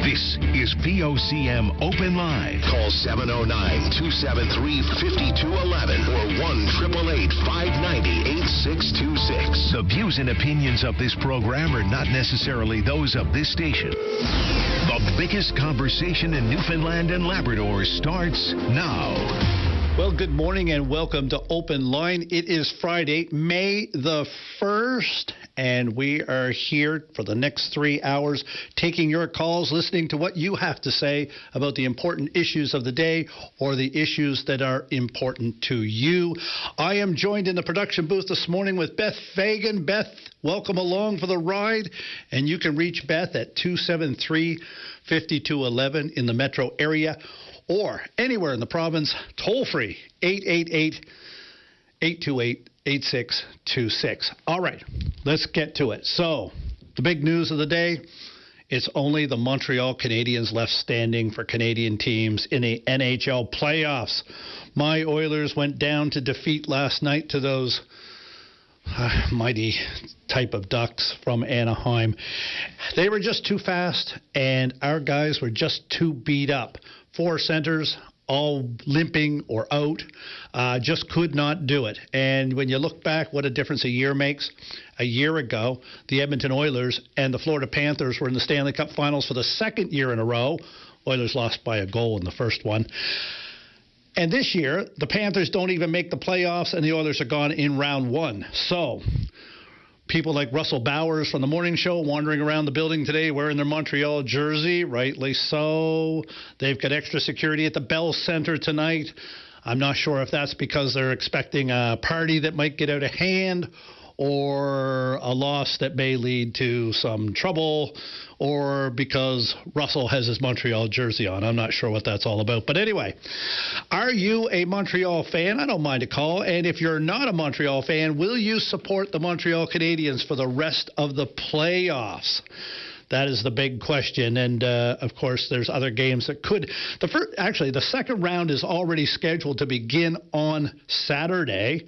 This is VOCM Open Line. Call 709-273-5211 or 1-888-590-8626. The views and opinions of this program are not necessarily those of this station. The biggest conversation in Newfoundland and Labrador starts now. Well, good morning and welcome to Open Line. It is Friday, May the 1st, and we are here for the next 3 hours taking your calls, listening to what you have to say about the important issues of the day or the issues that are important to you. I am joined in the production booth this morning with Beth Fagan. Beth, welcome along for the ride, and you can reach Beth at 273-5211 in the metro area, or anywhere in the province, toll-free, 888-828-8626. All right, let's get to it. So, the big news of the day, it's only the Montreal Canadiens left standing for Canadian teams in the NHL playoffs. My Oilers went down to defeat last night to those mighty type of Ducks from Anaheim. They were just too fast, and our guys were just too beat up. 4 centers, all limping or out, just could not do it. And when you look back, what a difference a year makes. A year ago, the Edmonton Oilers and the Florida Panthers were in the Stanley Cup Finals for the second year in a row. Oilers lost by a goal in the first one. And this year, the Panthers don't even make the playoffs, and the Oilers are gone in round 1. So, people like Russell Bowers from the morning show wandering around the building today wearing their Montreal jersey, rightly so. They've got extra security at the Bell Center tonight. I'm not sure if that's because they're expecting a party that might get out of hand, or a loss that may lead to some trouble, or because Russell has his Montreal jersey on. I'm not sure what that's all about. But anyway, are you a Montreal fan? I don't mind a call. And if you're not a Montreal fan, will you support the Montreal Canadiens for the rest of the playoffs? That is the big question. And, of course, there's other games that could. The second round is already scheduled to begin on Saturday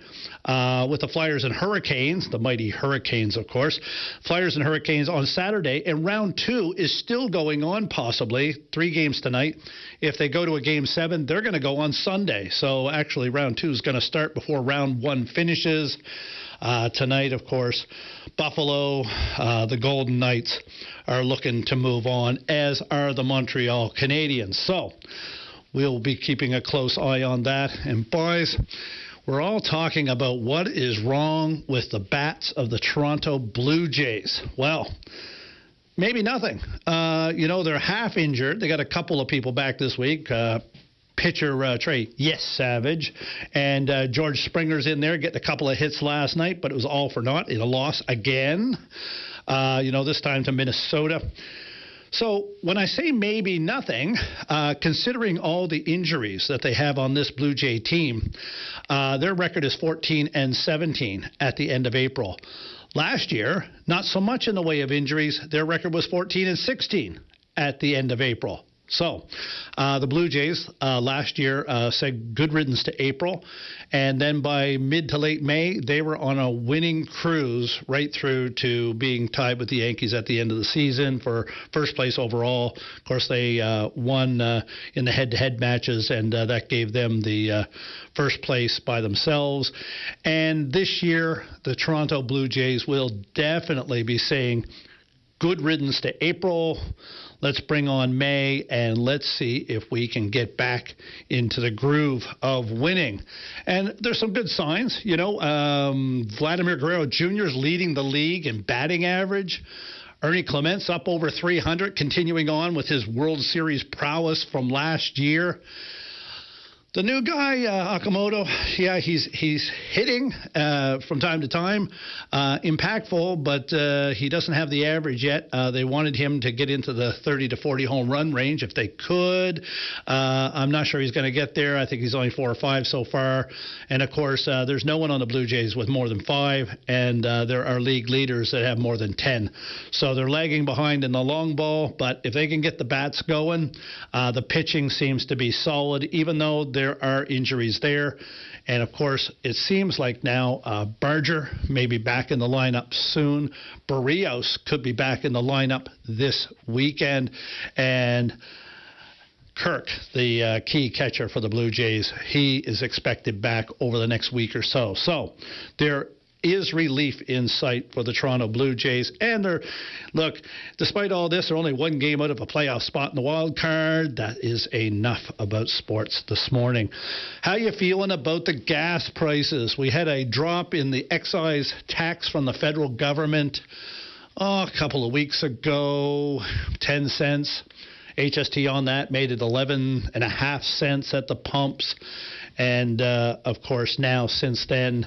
with the Flyers and Hurricanes, the mighty Hurricanes, of course. Flyers and Hurricanes on Saturday. And round 2 is still going on, possibly. 3 games tonight. If they go to a game 7, they're going to go on Sunday. So, actually, round 2 is going to start before round 1 finishes. Tonight, of course, Buffalo, the Golden Knights, are looking to move on, as are the Montreal Canadiens. So we'll be keeping a close eye on that. And boys, we're all talking about what is wrong with the bats of the Toronto Blue Jays. Well, maybe nothing. They're half injured. They got a couple of people back this week. Pitcher Trey Savage and George Springer's in there getting a couple of hits last night, but it was all for naught in a loss again, this time to Minnesota. So when I say maybe nothing, considering all the injuries that they have on this Blue Jay team, their record is 14-17 at the end of April. Last year, not so much in the way of injuries. Their record was 14-16 at the end of April. So, the Blue Jays last year said good riddance to April, and then by mid to late May, they were on a winning cruise right through to being tied with the Yankees at the end of the season for first place overall. Of course, they won in the head-to-head matches, and that gave them the first place by themselves. And this year, the Toronto Blue Jays will definitely be saying good riddance to April. Let's bring on May, and let's see if we can get back into the groove of winning. And there's some good signs. Vladimir Guerrero Jr. is leading the league in batting average. Ernie Clement's up over 300, continuing on with his World Series prowess from last year. The new guy, Okamoto, he's hitting from time to time, impactful, but he doesn't have the average yet. They wanted him to get into the 30 to 40 home run range if they could. I'm not sure he's going to get there. I think he's only 4 or 5 so far. And, of course, there's no one on the Blue Jays with more than 5, and there are league leaders that have more than 10. So they're lagging behind in the long ball, but if they can get the bats going, the pitching seems to be solid, even though there are injuries there. And, of course, it seems like now Barger may be back in the lineup soon. Barrios could be back in the lineup this weekend. And Kirk, the key catcher for the Blue Jays, he is expected back over the next week or so. So there is relief in sight for the Toronto Blue Jays. And look, despite all this, they're only one game out of a playoff spot in the wild card. That is enough about sports this morning. How you feeling about the gas prices? We had a drop in the excise tax from the federal government a couple of weeks ago, 10 cents. HST on that made it 11.5 cents at the pumps. And, of course, now since then,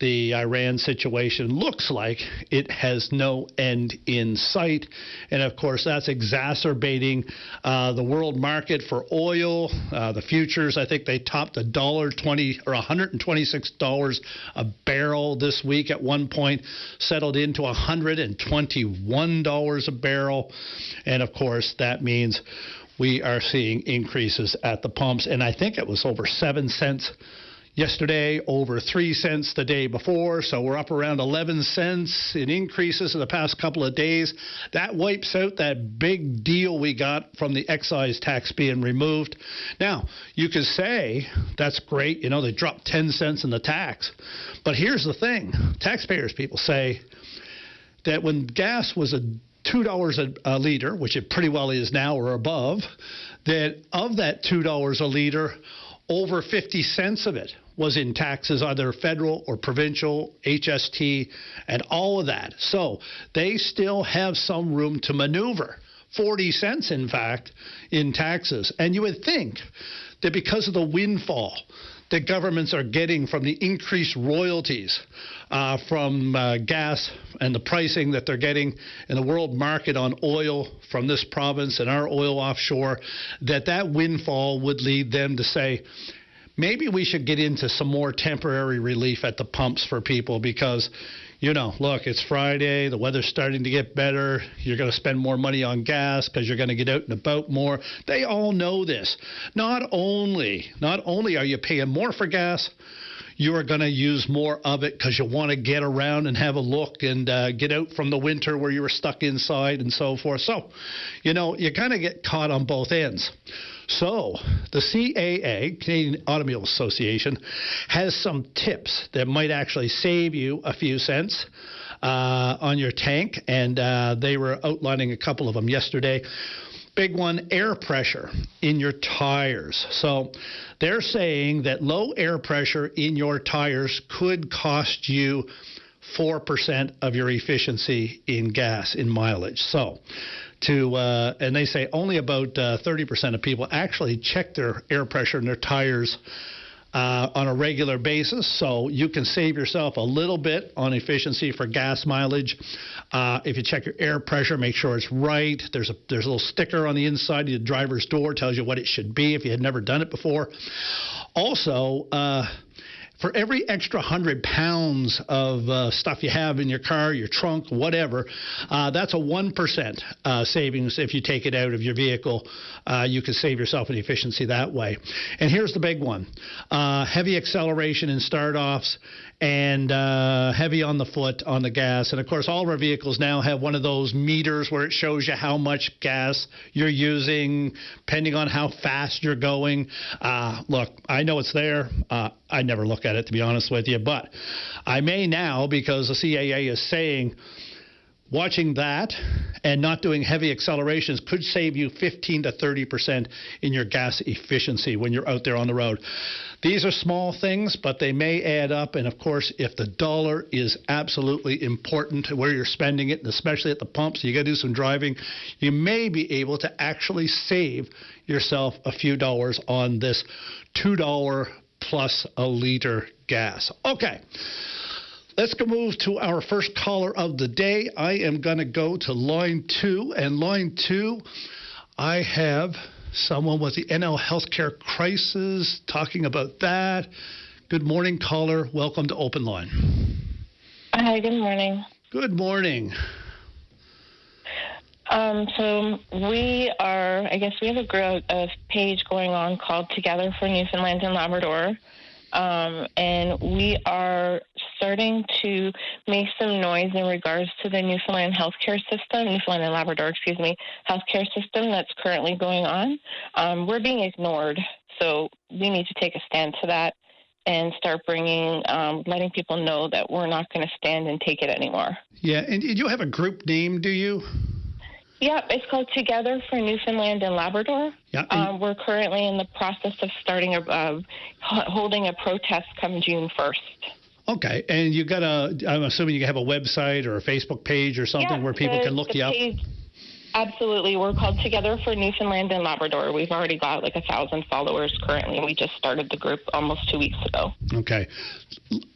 the Iran situation looks like it has no end in sight. And, of course, that's exacerbating the world market for oil. The futures, I think they topped $1.20 or $126 a barrel this week at one point, settled into $121 a barrel. And, of course, that means we are seeing increases at the pumps. And I think it was over 7 cents yesterday, over 3 cents the day before. So we're up around 11 cents in increases in the past couple of days. That wipes out that big deal we got from the excise tax being removed. Now, you could say that's great. You know, they dropped 10 cents in the tax. But here's the thing. Taxpayers, people say that when gas was $2 a liter, which it pretty well is now or above, that of that $2 a liter, over 50 cents of it was in taxes, either federal or provincial, HST, and all of that. So they still have some room to maneuver. 40 cents, in fact, in taxes. And you would think that because of the windfall that governments are getting from the increased royalties from gas and the pricing that they're getting in the world market on oil from this province and our oil offshore, that windfall would lead them to say, maybe we should get into some more temporary relief at the pumps for people because, you know, look, it's Friday, the weather's starting to get better, you're going to spend more money on gas because you're going to get out and about more. They all know this. Not only are you paying more for gas, you are going to use more of it because you want to get around and have a look and get out from the winter where you were stuck inside and so forth. So, you know, you kind of get caught on both ends. So the CAA, Canadian Automobile Association, has some tips that might actually save you a few cents on your tank, and they were outlining a couple of them yesterday. Big one, air pressure in your tires. So they're saying that low air pressure in your tires could cost you 4% of your efficiency in gas, in mileage. So and they say only about 30% of people actually check their air pressure in their tires on a regular basis. So you can save yourself a little bit on efficiency for gas mileage. If you check your air pressure, make sure it's right. There's a little sticker on the inside of the driver's door, tells you what it should be if you had never done it before. Also, for every extra 100 pounds of stuff you have in your car, your trunk, whatever, that's a 1% savings if you take it out of your vehicle. You can save yourself an efficiency that way. And here's the big one. Heavy acceleration in start-offs and heavy on the foot on the gas. And, of course, all of our vehicles now have one of those meters where it shows you how much gas you're using, depending on how fast you're going. Look, I know it's there. I never look at it, to be honest with you, but I may now because the CAA is saying watching that and not doing heavy accelerations could save you 15 to 30% in your gas efficiency when you're out there on the road. These are small things, but they may add up. And, of course, if the dollar is absolutely important to where you're spending it, and especially at the pumps, you got to do some driving, you may be able to actually save yourself a few dollars on this $2 plus a liter gas. Okay. Let's go move to our first caller of the day. I am going to go to line 2. And line 2, I have someone with the NL healthcare crisis talking about that. Good morning, caller. Welcome to Open Line. Hi, good morning. Good morning. So we are, I guess we have a page going on called Together for Newfoundland and Labrador. And we are starting to make some noise in regards to the Newfoundland and Labrador, healthcare system that's currently going on. We're being ignored, so we need to take a stand to that and start letting people know that we're not going to stand and take it anymore. Yeah, and you have a group name, do you? Yeah, it's called Together for Newfoundland and Labrador. Yeah, we're currently in the process of holding a protest come June 1st. Okay, and I'm assuming you have a website or a Facebook page or something where people can look you up? Absolutely. We're called Together for Newfoundland and Labrador. We've already got 1,000 followers currently. We just started the group almost 2 weeks ago. Okay.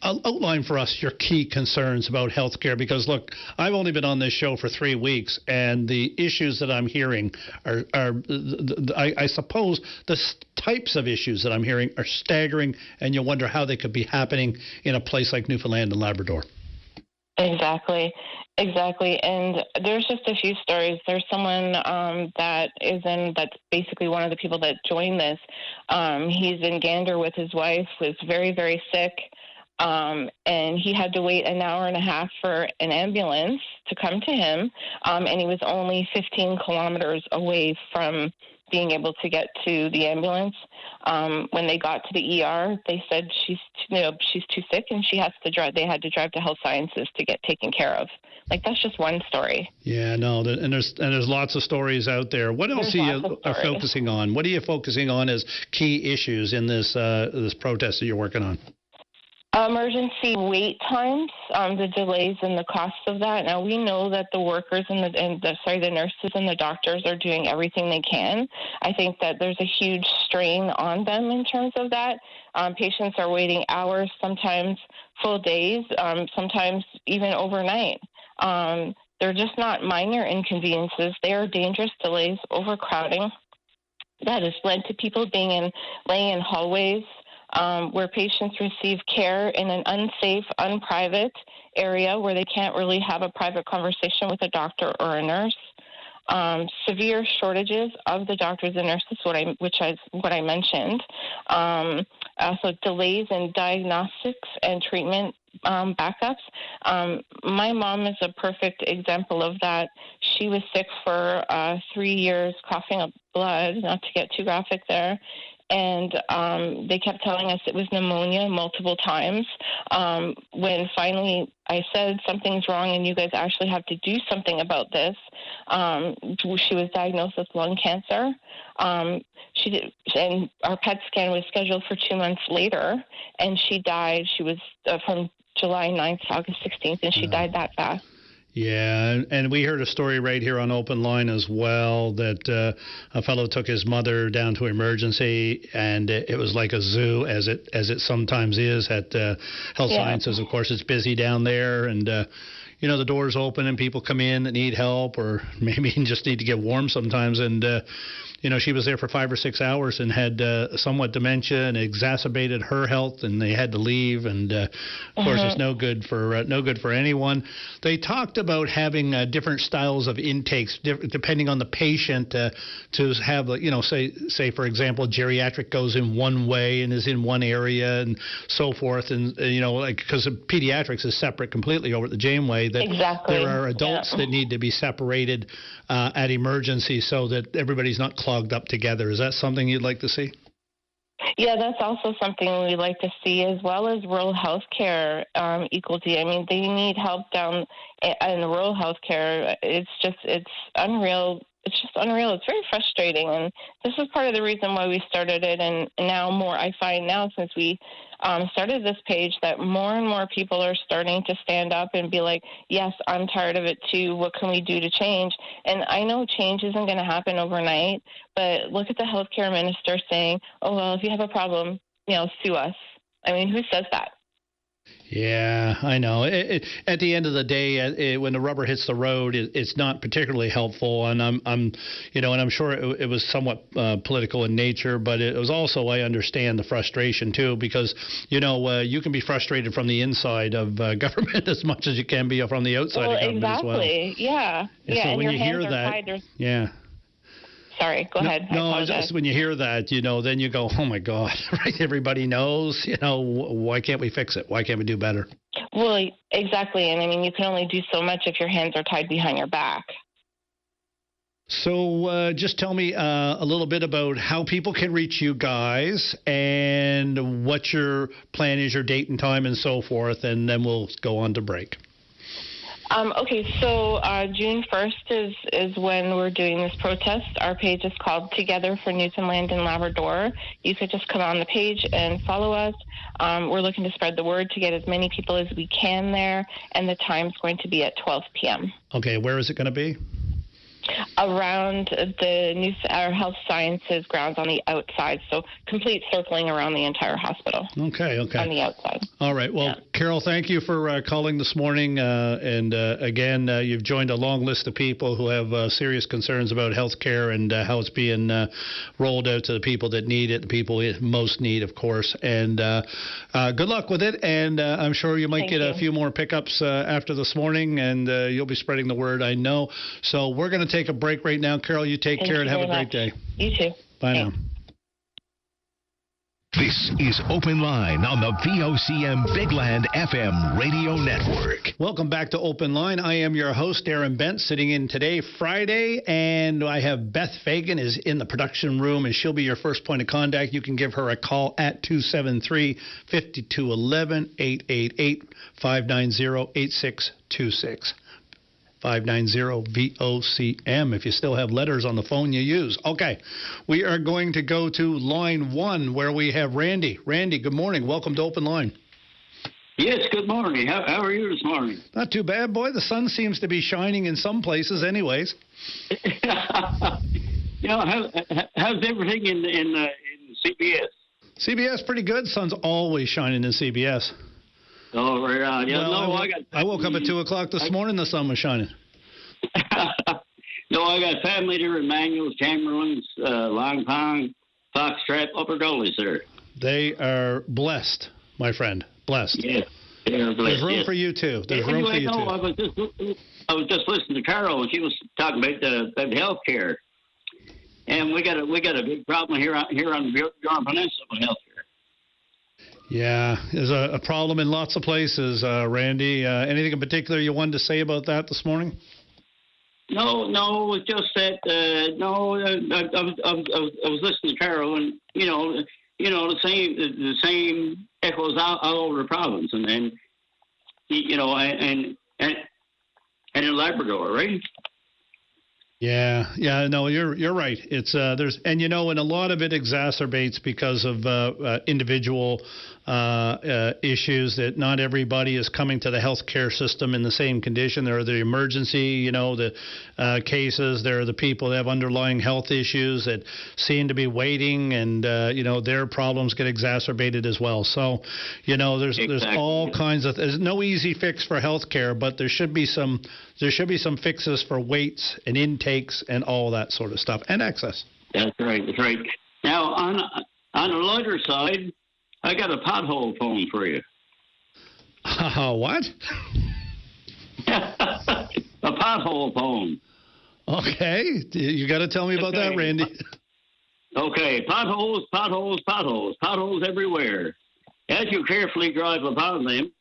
Outline for us your key concerns about healthcare, because, look, I've only been on this show for 3 weeks, and the issues that I'm hearing I suppose the types of issues that I'm hearing are staggering, and you wonder how they could be happening in a place like Newfoundland and Labrador. Exactly. And there's just a few stories. There's someone that's basically one of the people that joined this. He's in Gander with his wife, was very, very sick. And he had to wait an hour and a half for an ambulance to come to him. And he was only 15 kilometers away from being able to get to the ambulance. When they got to the ER, they said she's too sick and she has to drive. They had to drive to Health Sciences to get taken care of. That's just one story. Yeah, no, and there's lots of stories out there. What else are you focusing on? What are you focusing on as key issues in this protest that you're working on? Emergency wait times, the delays and the costs of that. Now, we know that the workers the nurses and the doctors are doing everything they can. I think that there's a huge strain on them in terms of that. Patients are waiting hours, sometimes full days, sometimes even overnight. They're just not minor inconveniences. They are dangerous delays, overcrowding. That has led to people laying in hallways, where patients receive care in an unsafe, unprivate area where they can't really have a private conversation with a doctor or a nurse. Severe shortages of the doctors and nurses, what I mentioned. Also delays in diagnostics and treatment backups. My mom is a perfect example of that. She was sick for 3 years, coughing up blood, not to get too graphic there. And they kept telling us it was pneumonia multiple times. When finally I said something's wrong and you guys actually have to do something about this, she was diagnosed with lung cancer. And our PET scan was scheduled for 2 months later, and she died. She was from July 9th to August 16th, and she died that fast. Yeah, and we heard a story right here on Open Line as well that a fellow took his mother down to emergency, and it was like a zoo, as it sometimes is at Health Sciences. Of course, it's busy down there, and the doors open and people come in that need help, or maybe just need to get warm sometimes. And she was there for 5 or 6 hours and had somewhat dementia, and exacerbated her health, and they had to leave. And of course, it's no good for anyone. They talked about having different styles of intakes, depending on the patient, to have, say for example, geriatric goes in one way and is in one area and so forth, and because pediatrics is separate completely over at the Janeway. That exactly. There are adults that need to be separated at emergency so that everybody's not clogged up together. Is that something you'd like to see? Yeah, that's also something we'd like to see, as well as rural health care equality. I mean, they need help down in rural health care. It's unreal. It's just unreal. It's very frustrating. And this is part of the reason why we started it. And now I find now since we started this page that more and more people are starting to stand up and be like, yes, I'm tired of it too. What can we do to change? And I know change isn't going to happen overnight, but look at the healthcare minister saying, oh, well, if you have a problem, sue us. I mean, who says that? Yeah, I know. At the end of the day, when the rubber hits the road, it's not particularly helpful. And I'm sure it was somewhat political in nature, but it was also, I understand the frustration too, because you can be frustrated from the inside of government as much as you can be from the outside of government as well. Exactly. Yeah. And yeah. so And when your you hands hear are that, tied. yeah. Sorry, go ahead. No, just when you hear that, then you go, oh my God, right? Everybody knows, why can't we fix it? Why can't we do better? Well, exactly. And I mean, you can only do so much if your hands are tied behind your back. So just tell me a little bit about how people can reach you guys and what your plan is, your date and time and so forth, and then we'll go on to break. Okay, so June 1st is when we're doing this protest. Our page is called Together for Newfoundland and Labrador. You could just come on the page and follow us. We're looking to spread the word to get as many people as we can there, and the time's going to be at 12 p.m. Okay, where is it going to be? Around our health sciences grounds on the outside, so complete circling around the entire hospital. Okay. On the outside. All right. Well, yeah. Carol, thank you for calling this morning. Again, you've joined a long list of people who have serious concerns about health care and how it's being rolled out to the people that need it, the people it most need, of course. And good luck with it. And I'm sure you might get a few more pickups after this morning, and you'll be spreading the word, I know. So we're going to take a break right now. Carol, you take care and have a great day. You too. Bye now. This is Open Line on the VOCM Bigland FM radio network. Welcome back to Open Line. I am your host, Aaron Bent, sitting in today, Friday, and I have Beth Fagan is in the production room, and she'll be your first point of contact. You can give her a call at 273-5211, 888-590-8626. 590-VOCM if you still have letters on the phone you use. Okay, we are going to go to line 1 where we have Randy. Randy, good morning. Welcome to Open Line. Yes, good morning. How are you this morning? Not too bad, boy. The sun seems to be shining in some places anyways. How's everything in CBS? CBS pretty good. Sun's always shining in CBS. Oh, right. Yeah, well, I woke up at 2 o'clock this morning. The sun was shining. No, I got family there in Manuels, Chamberlains, Long Pond, Foxtrot, Upper Gully, sir. They are blessed, my friend. Blessed. Yes, they are blessed. There's room for you, too. There's room for you, too. I was just listening to Carol, and she was talking about health care. And we got a big problem here on the Bjorn Peninsula with health care. Yeah, there's a problem in lots of places, Randy. Anything in particular you wanted to say about that this morning? No, it's just that. I was listening to Carol, and the same echoes all over the province, and in Labrador, right? Yeah, no, you're right. It's and a lot of it exacerbates because of individual issues that not everybody is coming to the healthcare system in the same condition. There are the emergency, the cases. There are the people that have underlying health issues that seem to be waiting, and their problems get exacerbated as well. So, there's all kinds of. There's no easy fix for healthcare, but there should be some fixes for weights and intakes and all that sort of stuff, and access. That's right. Now, on the lighter side, I got a pothole phone for you. What? A pothole phone. Okay. You got to tell me about that, Randy. Okay. Potholes everywhere. As you carefully drive upon them,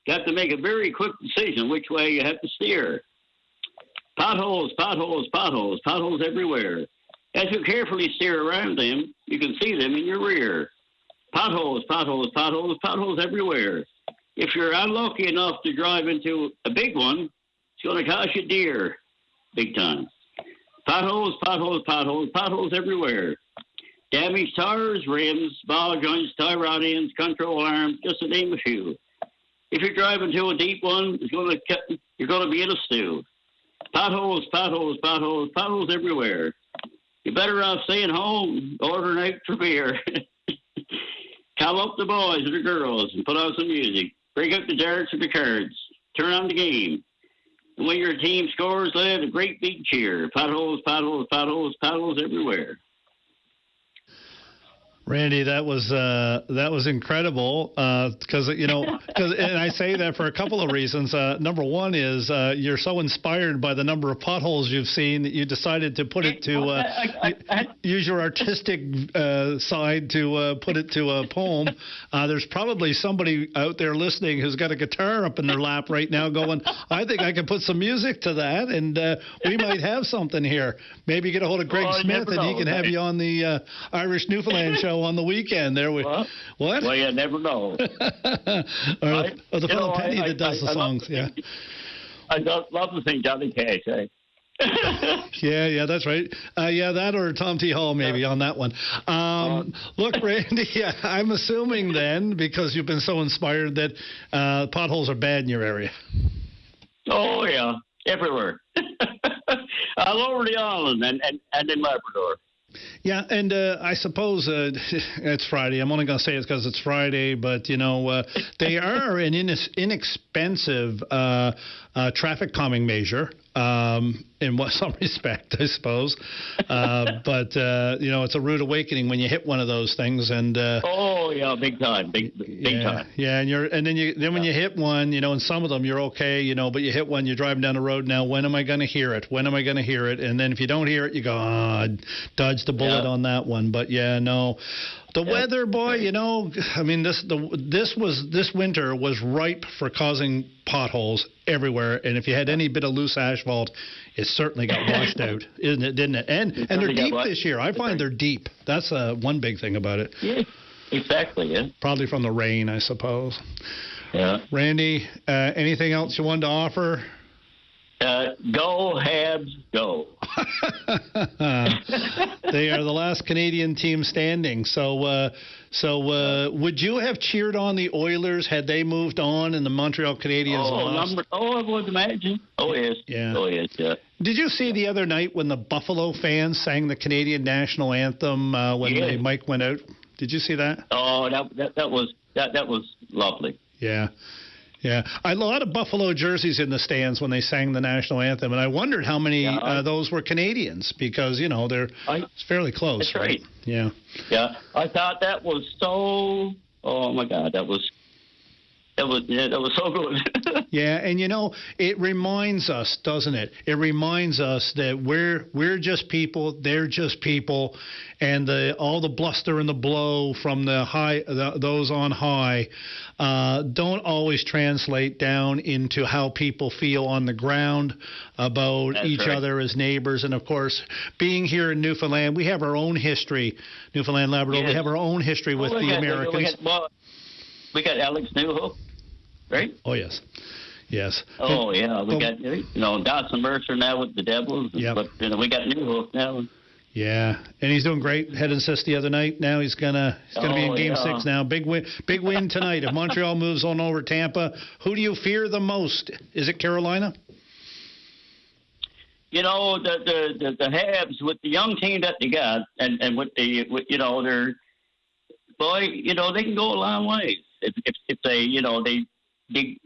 you have to make a very quick decision which way you have to steer. Potholes everywhere. As you carefully steer around them, you can see them in your rear. Potholes everywhere. If you're unlucky enough to drive into a big one, it's going to cost you dear, big time. Potholes everywhere. Damaged tires, rims, ball joints, tie rod ends, control arms, just to name a few. If you're driving to a deep one, you're going to be in a stew. Potholes everywhere. You're better off staying home, ordering out for beer. Call up the boys and the girls and put on some music. break up the darts or the cards, turn on the game. And when your team scores, let out a great big cheer. Potholes, potholes, potholes, potholes everywhere. Randy, that was incredible because and I say that for a couple of reasons. Number one is you're so inspired by the number of potholes you've seen that you decided to put it to use your artistic side to put it to a poem. There's probably somebody out there listening who's got a guitar up in their lap right now, going, "I think I can put some music to that, and we might have something here." Maybe get a hold of Greg Smith, and he can have you on the Irish Newfoundland show on the weekend. There we what? Well, you never know. or the fellow Penny that does the songs. Yeah. I love to sing Johnny Cash. Eh? Yeah, that's right. That or Tom T. Hall maybe on that one. Look, Randy, I'm assuming then, because you've been so inspired, that potholes are bad in your area. Oh yeah, everywhere. All over the island and in Labrador. Yeah, and I suppose it's Friday. I'm only going to say it's because it's Friday, but, they are an inexpensive traffic calming measure in some respect, I suppose. But, it's a rude awakening when you hit one of those things. And oh, yeah, big time, big time. Yeah, and when you hit one, and some of them you're okay, but you hit one, you're driving down the road now, when am I going to hear it? When am I going to hear it? And then if you don't hear it, you go, dodge the bullet on that one. But, the weather, boy, this winter was ripe for causing potholes everywhere. And if you had any bit of loose asphalt, it certainly got washed out, didn't it? And they're deep this year. I find they're deep. That's one big thing about it. Yeah, exactly. Yeah. Probably from the rain, I suppose. Yeah. Randy, anything else you wanted to offer? Go, Habs, go. They are the last Canadian team standing. So would you have cheered on the Oilers had they moved on and the Montreal Canadiens lost? I would imagine. Oh, yes. Yeah. Oh, yes, yeah. Did you see the other night when the Buffalo fans sang the Canadian national anthem when the mic went out? Did you see that? Oh, that was lovely. Yeah. Yeah, a lot of Buffalo jerseys in the stands when they sang the national anthem, and I wondered how many those were Canadians because it's fairly close. That's right. Yeah. Yeah, I thought that was so. Oh my God, that was so good. Yeah, and it reminds us, doesn't it? It reminds us that we're just people, they're just people, and all the bluster and the blow from those on high don't always translate down into how people feel on the ground about each other as neighbors. And of course, being here in Newfoundland, we have our own history. Newfoundland, Labrador, we have our own history with the Americans. We got Alex Newhook, right? Oh, yes. Yes. Oh, yeah. We got, Dawson Mercer now with the Devils. Yep. But, we got Newhook now. Yeah, and he's doing great. Head assist the other night. Now he's gonna be in Game 6 now. Big win tonight. If Montreal moves on over Tampa, who do you fear the most? Is it Carolina? The Habs with the young team that they got, and with they're they can go a long way if they dig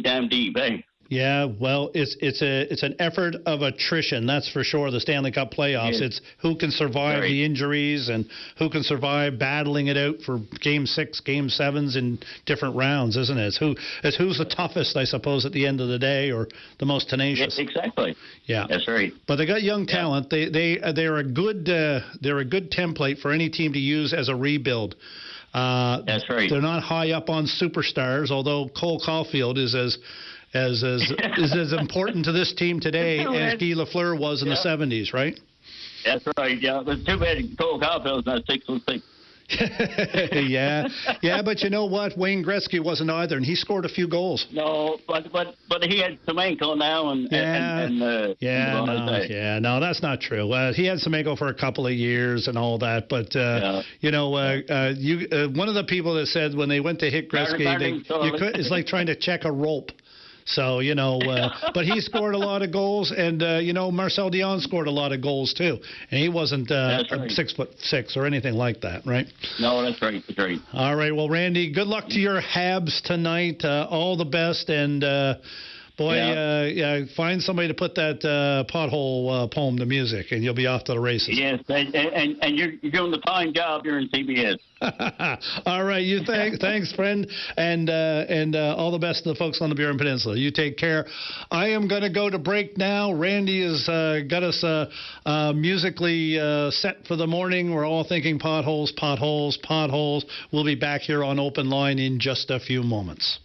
down deep, eh? Yeah, well, it's an effort of attrition, that's for sure. The Stanley Cup playoffs. It's who can survive the injuries and who can survive battling it out for Game 6, Game 7s in different rounds, isn't it? It's who's the toughest, I suppose, at the end of the day, or the most tenacious. Yeah, exactly. Yeah, that's right. But they got young talent. They're a good template for any team to use as a rebuild. That's right. They're not high up on superstars, although Cole Caulfield is as important to this team today as Guy Lafleur was in the 70s, right? That's right, yeah. But too bad Cole Caulfield's not 6'6". Yeah, but you know what? Wayne Gretzky wasn't either, and he scored a few goals. No, but he had Semenko now, no, that's not true. He had Semenko for a couple of years and all that, but one of the people that said when they went to hit Gretzky, it's like trying to check a rope. So, but he scored a lot of goals, and, Marcel Dion scored a lot of goals, too. And he wasn't right. 6'6" or anything like that, right? No, that's right. That's right. All right. Well, Randy, good luck to your Habs tonight. All the best, and... find somebody to put that pothole poem to music, and you'll be off to the races. Yes, and you're doing the fine job here in CBS. All right, thanks, friend, and all the best to the folks on the Burin Peninsula. You take care. I am going to go to break now. Randy has got us musically set for the morning. We're all thinking potholes, potholes, potholes. We'll be back here on Open Line in just a few moments.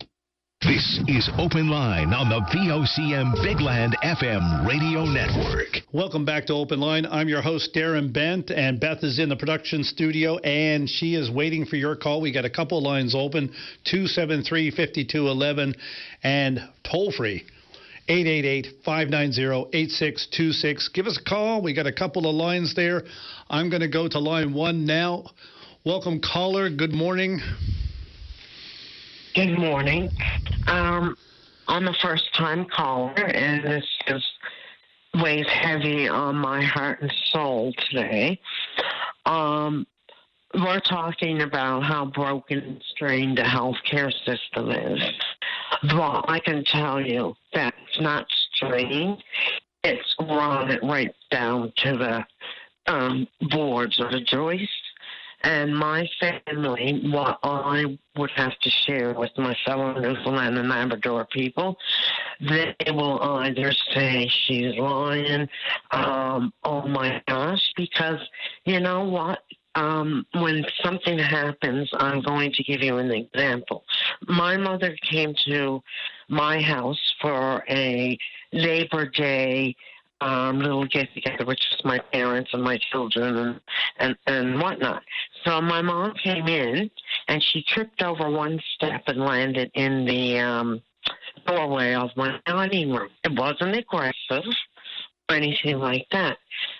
This is Open Line on the VOCM Bigland FM radio network. Welcome back to Open Line. I'm your host, Darren Bent, and Beth is in the production studio, and she is waiting for your call. We got a couple of lines open, 273-5211, and toll-free, 888-590-8626. Give us a call. We got a couple of lines there. I'm going to go to line one now. Welcome, caller. Good morning. Good morning. I'm a first-time caller, and this weighs heavy on my heart and soul today. We're talking about how broken and strained the healthcare system is. Well, I can tell you that it's not strained. It's rotted right down to the boards or the joists. And my family, what I would have to share with my fellow Newfoundland and Labrador people, they will either say she's lying, oh my gosh, because you know what? When something happens, I'm going to give you an example. My mother came to my house for a Labor Day little get-together, which is my parents and my children and whatnot. So my mom came in, and she tripped over one step and landed in the doorway of my dining room. It wasn't aggressive or anything like that.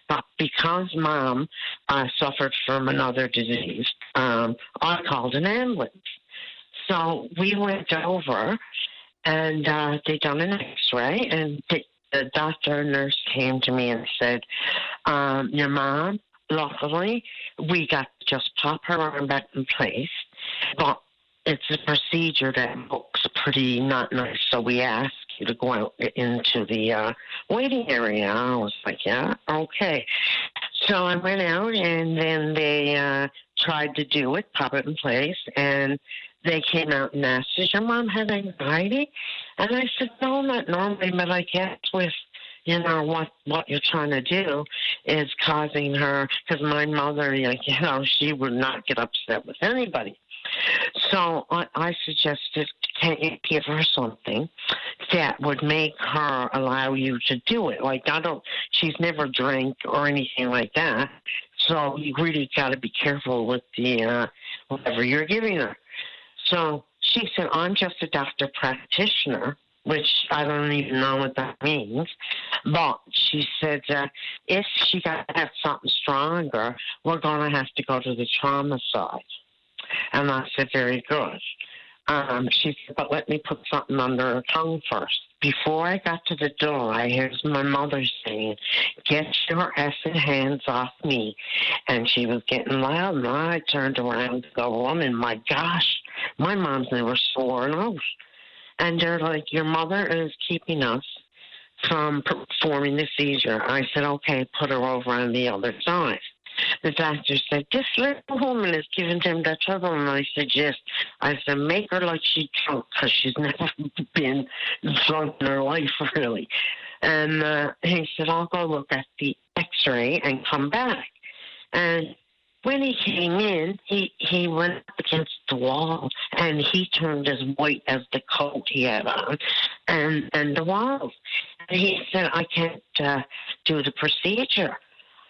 But because Mom suffered from another disease, I called an ambulance. So we went over, and they done an X-ray, and the doctor and nurse came to me and said, your mom, luckily, we got to just pop her arm back in place, but it's a procedure that looks pretty not nice, so we ask you to go out into the waiting area. I was like, yeah, okay. So I went out, and then they tried to do it, pop it in place, and they came out and asked, does your mom have anxiety? And I said, no, not normally, but I guess with, what you're trying to do is causing her, because my mother, she would not get upset with anybody. So I suggested, can't you give her something that would make her allow you to do it? Like, she's never drank or anything like that, so you really got to be careful with the whatever you're giving her. So she said, I'm just a doctor practitioner, which I don't even know what that means. But she said, if she got to have something stronger, we're going to have to go to the trauma side. And I said, very good. She said, but let me put something under her tongue first. Before I got to the door, I heard my mother saying, get your effing hands off me. And she was getting loud, and I turned around to go on, and my gosh, my mom's never swore an oath. And they're like, your mother is keeping us from performing the seizure. I said, okay, put her over on the other side. The doctor said, this little woman is giving them that trouble. And I said, yes. I said, make her like she's drunk, because she's never been drunk in her life, really. And he said, I'll go look at the X-ray and come back. And when he came in, he went up against the wall, and he turned as white as the coat he had on and the walls. And he said, I can't do the procedure.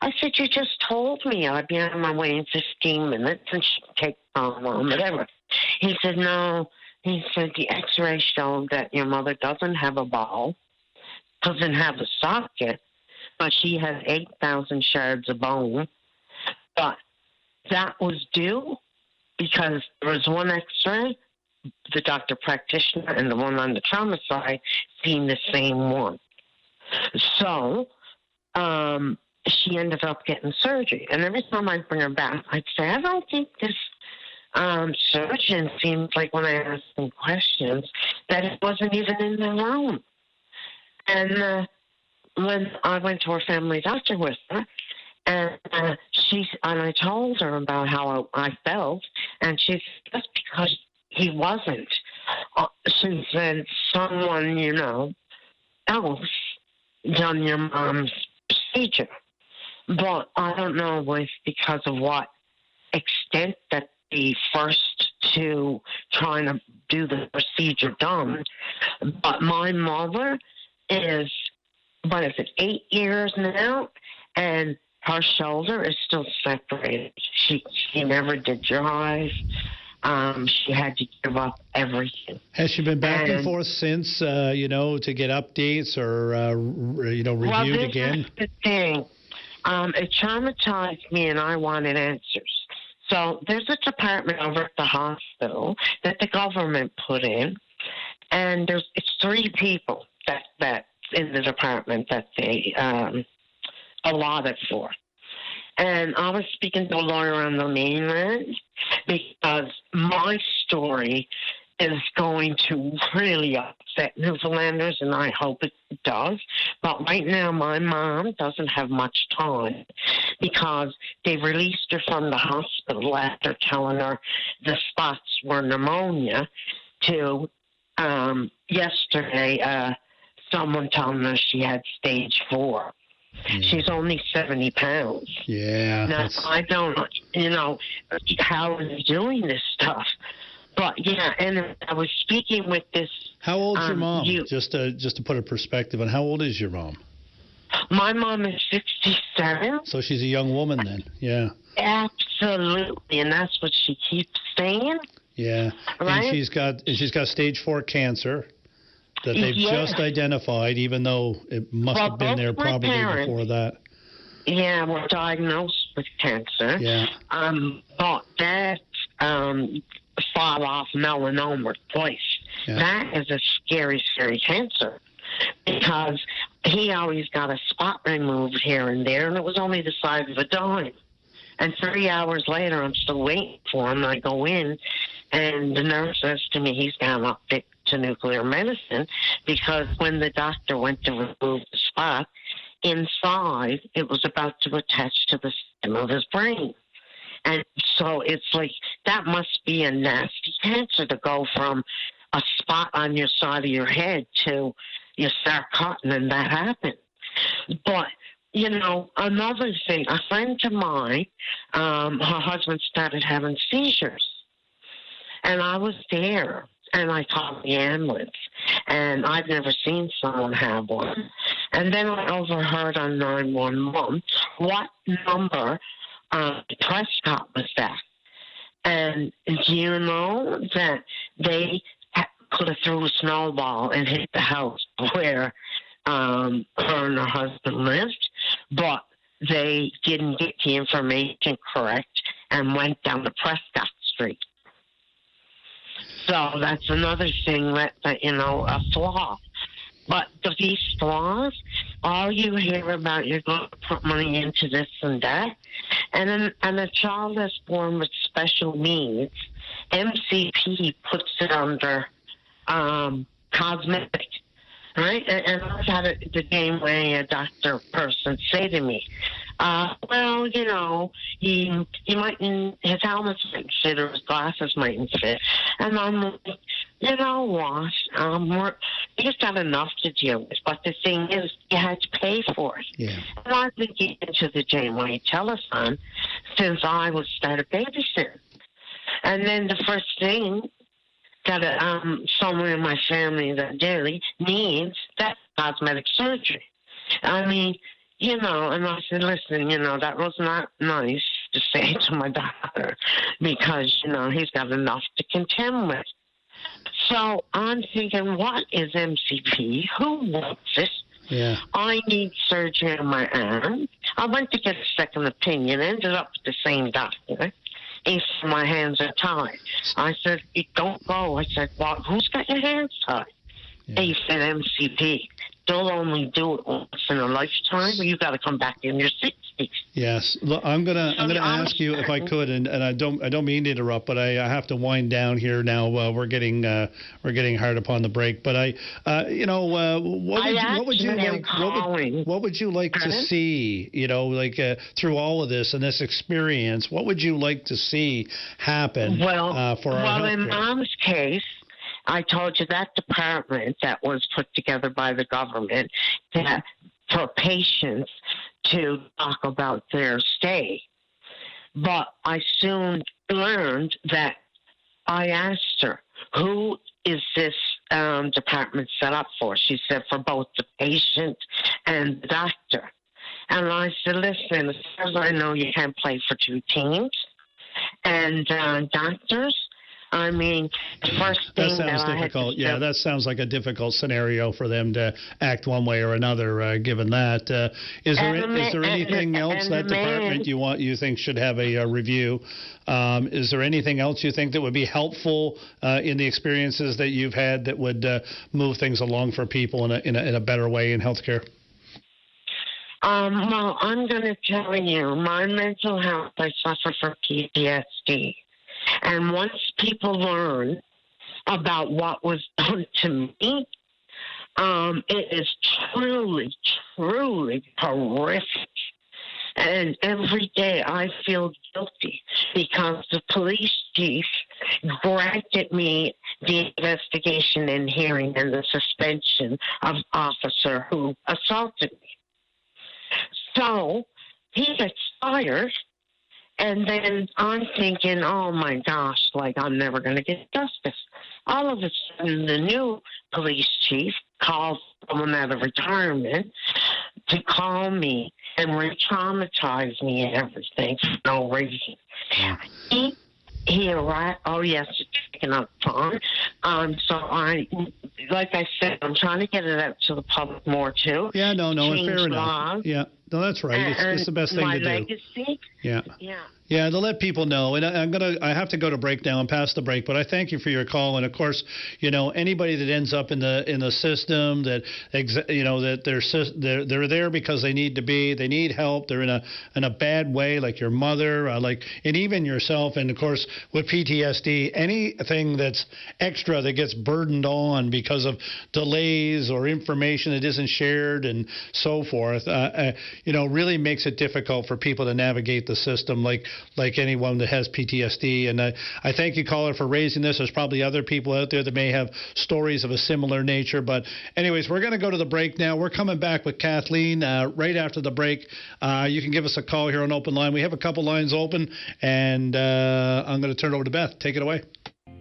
I said, you just told me I'd be on my way in 15 minutes and she'd take whatever. He said, no. He said, the X-ray showed that your mother doesn't have a ball, doesn't have a socket, but she has 8,000 shards of bone. But that was due because there was one X-ray the doctor practitioner and the one on the trauma side seen the same one. So she ended up getting surgery. And every time I'd bring her back, I'd say, I don't think this surgeon seems like when I asked him questions that it wasn't even in the room. And when I went to her family doctor with her, and I told her about how I felt, and she said, that's because he wasn't. She said, someone, else done your mom's procedure. But I don't know if because of what extent that the first two trying to do the procedure done. But my mother is, 8 years now, and her shoulder is still separated. She never did drive. She had to give up everything. Has she been back and forth since, to get updates or, reviewed again? Well, this is the thing. It traumatized me, and I wanted answers. So there's a department over at the hospital that the government put in, and it's 3 people that's in the department that they allotted for. And I was speaking to a lawyer on the mainland because my story is going to really upset Newfoundlanders, and I hope it does. But right now, my mom doesn't have much time because they released her from the hospital after telling her the spots were pneumonia to yesterday, someone telling her she had stage 4. She's only 70 pounds. Yeah. Now, I don't, how are they doing this stuff? But, yeah, and I was speaking with this. How old's your mom? Just to put a perspective on how old is your mom? My mom is 67. So she's a young woman then, yeah. Absolutely, and that's what she keeps saying. Yeah, right? And she's got stage 4 cancer that they've just identified, even though it must have been there probably before that. Yeah, were diagnosed with cancer. Yeah. But that fall off melanoma twice. Yeah. That is a scary, scary cancer because he always got a spot removed here and there, and it was only the size of a dime. And 3 hours later, I'm still waiting for him. I go in, and the nurse says to me, he's gone up to nuclear medicine because when the doctor went to remove the spot, inside it was about to attach to the stem of his brain. And so it's like that must be a nasty cancer to go from a spot on your side of your head to you start cutting and that happened. But, another thing, a friend of mine, her husband started having seizures. And I was there, and I called the ambulance. And I've never seen someone have one. And then I overheard on 911 what number Prescott was that. And do you know that they could have threw a snowball and hit the house where her and her husband lived, but they didn't get the information correct and went down to Prescott Street. So that's another thing that a flaw. But these flaws, all you hear about, you're going to put money into this and that. And a child that's born with special needs, MCP puts it under cosmetic, right? And I've had the same way a doctor person say to me, he mightn't, his helmet mightn't fit or his glasses mightn't fit. And I'm like, you know what? You just got enough to deal with. But the thing is, you had to pay for it. Yeah. And I've been getting into the Janeway telethon since I started babysitting. And then the first thing that someone in my family that dearly needs, that's cosmetic surgery. I mean, and I said, listen, that was not nice to say to my daughter because, he's got enough to contend with. So I'm thinking, what is MCP? Who wants it? Yeah. I need surgery on my arm. I went to get a second opinion, ended up with the same doctor. He said, my hands are tied. I said, don't go. I said, well, who's got your hands tied? Yeah. He said, MCP. They'll only do it once in a lifetime, or you got to come back in your 60s. Yes, look, I'm gonna ask you if I could, and I don't mean to interrupt, but I have to wind down here now. We're getting hard upon the break, but what would you like to see? Through all of this and this experience, what would you like to see happen for our healthcare? In Mom's case, I told you that department that was put together by the government for patients to talk about their stay. But I soon learned that I asked her, who is this department set up for? She said, for both the patient and the doctor. And I said, listen, as far as I know, you can't play for two teams. And doctors, I mean, the first thing that sounds difficult. Yeah, that sounds like a difficult scenario for them to act one way or another. Given that, is there anything else that department you think should have a review? Is there anything else you think that would be helpful in the experiences that you've had that would move things along for people in a better way in healthcare? Well, I'm going to tell you, my mental health, I suffer from PTSD. And once people learn about what was done to me, it is truly, truly horrific. And every day I feel guilty because the police chief granted me the investigation and hearing and the suspension of the officer who assaulted me. So he gets fired. And then I'm thinking, oh, my gosh, I'm never going to get justice. All of a sudden, the new police chief calls someone out of retirement to call me and re-traumatize me and everything for no reason. He arrived. Oh, yes, it's taking up time. So like I said, I'm trying to get it out to the public more, too. Yeah, no, fair enough. Laws. Yeah, no, that's right. It's the best thing to do. My legacy. Yeah. Yeah, to let people know, and I have to go to break now and pass the break, but I thank you for your call, and of course, anybody that ends up in the system that they're there because they need to be, they need help, they're in a bad way, like your mother, and even yourself, and of course with PTSD, anything that's extra that gets burdened on because of delays or information that isn't shared and so forth, really makes it difficult for people to navigate the system, like anyone that has PTSD. And I thank you, caller, for raising this. There's probably other people out there that may have stories of a similar nature. But anyways, we're going to go to the break now. We're coming back with Kathleen right after the break. You can give us a call here on Open Line. We have a couple lines open, and I'm going to turn it over to Beth. Take it away.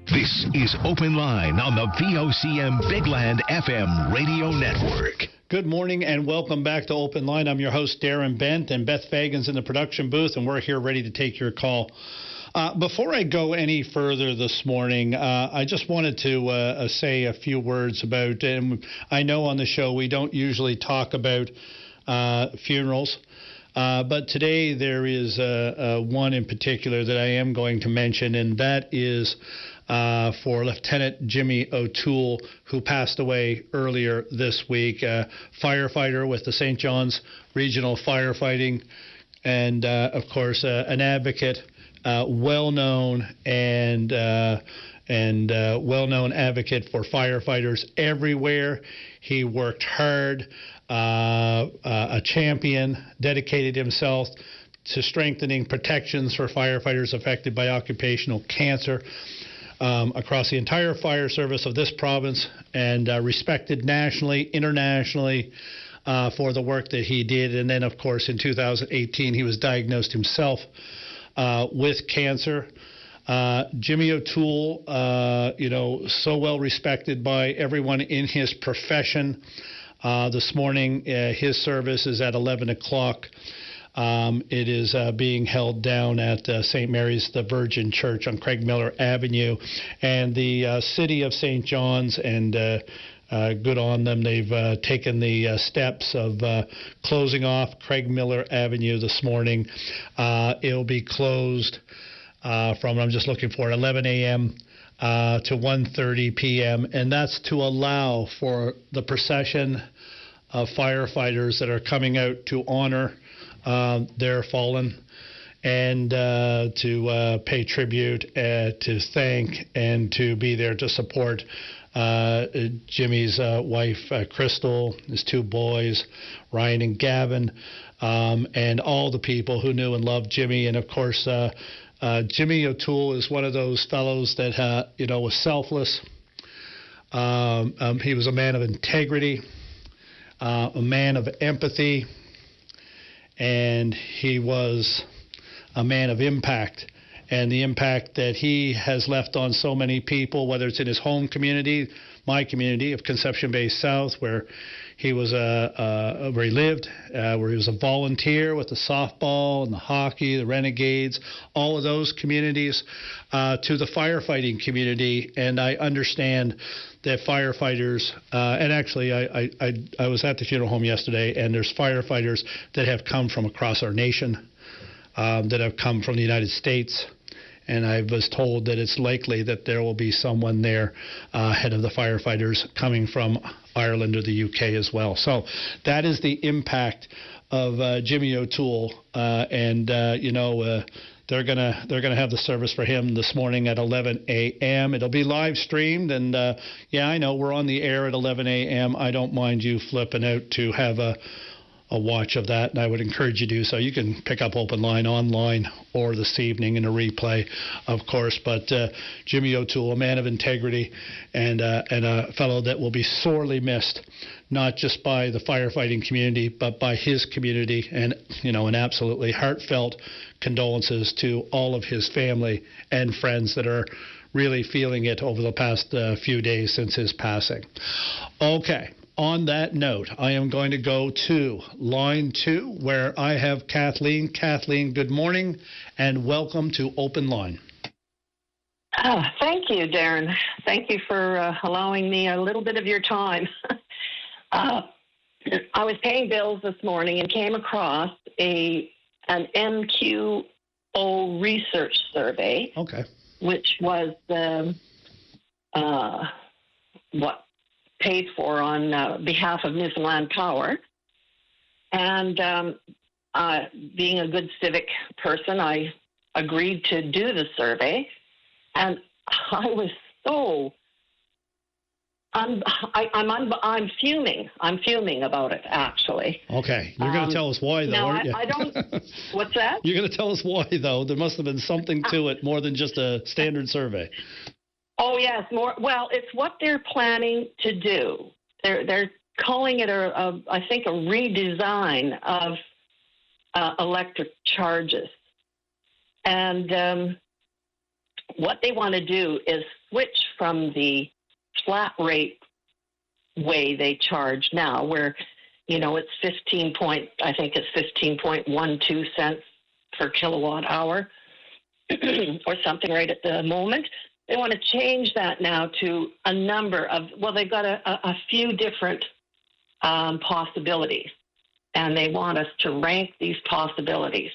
This is Open Line on the VOCM Big Land FM radio network. Good morning and welcome back to Open Line. I'm your host, Darren Bent, and Beth Fagan's in the production booth, and we're here ready to take your call. Before I go any further this morning, I just wanted to say a few words about, and I know on the show we don't usually talk about funerals, but today there is one in particular that I am going to mention, and that is for Lieutenant Jimmy O'Toole, who passed away earlier this week, firefighter with the St. John's Regional Firefighting, and of course an advocate, well-known advocate for firefighters everywhere. He worked hard, a champion, dedicated himself to strengthening protections for firefighters affected by occupational cancer. Across the entire fire service of this province, and respected nationally, internationally for the work that he did. And then, of course, in 2018, he was diagnosed himself with cancer. Jimmy O'Toole, so well respected by everyone in his profession. This morning, his service is at 11 o'clock. It is being held down at St. Mary's the Virgin Church on Craig Miller Avenue. And the city of St. John's, and good on them, they've taken the steps of closing off Craig Miller Avenue this morning. It'll be closed from, I'm just looking for 11 a.m. To 1:30 p.m., and that's to allow for the procession of firefighters that are coming out to honor their fallen and to pay tribute, to thank, and to be there to support Jimmy's wife, Crystal, his two boys, Ryan and Gavin, and all the people who knew and loved Jimmy. And, of course, Jimmy O'Toole is one of those fellows that, was selfless. He was a man of integrity, a man of empathy, and he was a man of impact. And the impact that he has left on so many people, whether it's in his home community, my community of Conception Bay South, where he was where he lived, where he was a volunteer with the softball and the hockey, the Renegades, all of those communities, to the firefighting community. And I understand that firefighters, and actually I was at the funeral home yesterday, and there's firefighters that have come from across our nation, that have come from the United States. And I was told that it's likely that there will be someone there, head of the firefighters, coming from Ireland or the UK as well. So that is the impact of Jimmy O'Toole, and they're gonna have the service for him this morning at 11 a.m. It'll be live streamed, and I know we're on the air at 11 a.m. I don't mind you flipping out to have a watch of that, and I would encourage you to do so. You can pick up Open Line online or this evening in a replay, of course. But Jimmy O'Toole, a man of integrity, and a fellow that will be sorely missed, not just by the firefighting community, but by his community, and an absolutely heartfelt condolences to all of his family and friends that are really feeling it over the past few days since his passing. Okay. On that note, I am going to go to line 2, where I have Kathleen. Kathleen, good morning, and welcome to Open Line. Thank you, Darren. Thank you for allowing me a little bit of your time. I was paying bills this morning and came across an MQO research survey, which was paid for on behalf of Newfoundland Power. And being a good civic person, I agreed to do the survey. And I was so I'm fuming. I'm fuming about it, actually. Okay, you're going to tell us why, though, aren't you? I don't. What's that? You're going to tell us why, though. There must have been something to it more than just a standard survey. Oh, yes, more. Well, it's what they're planning to do. They're calling it I think a redesign of electric charges, and what they want to do is switch from the flat rate way they charge now, where it's 15.12 cents per kilowatt hour or something right at the moment. They want to change that now to a number of, they've got a few different possibilities, and they want us to rank these possibilities.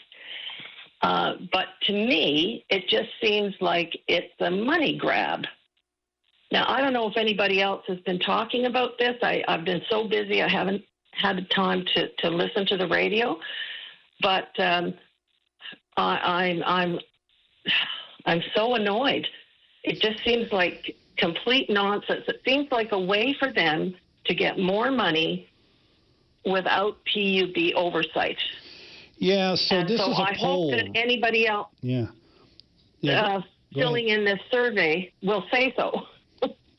But to me, it just seems like it's a money grab. Now, I don't know if anybody else has been talking about this. I've been so busy, I haven't had the time to listen to the radio. But I'm so annoyed. It just seems like complete nonsense. It seems like a way for them to get more money without PUB oversight. Yeah, so this is a poll. I hope that anybody else filling in this survey will say so.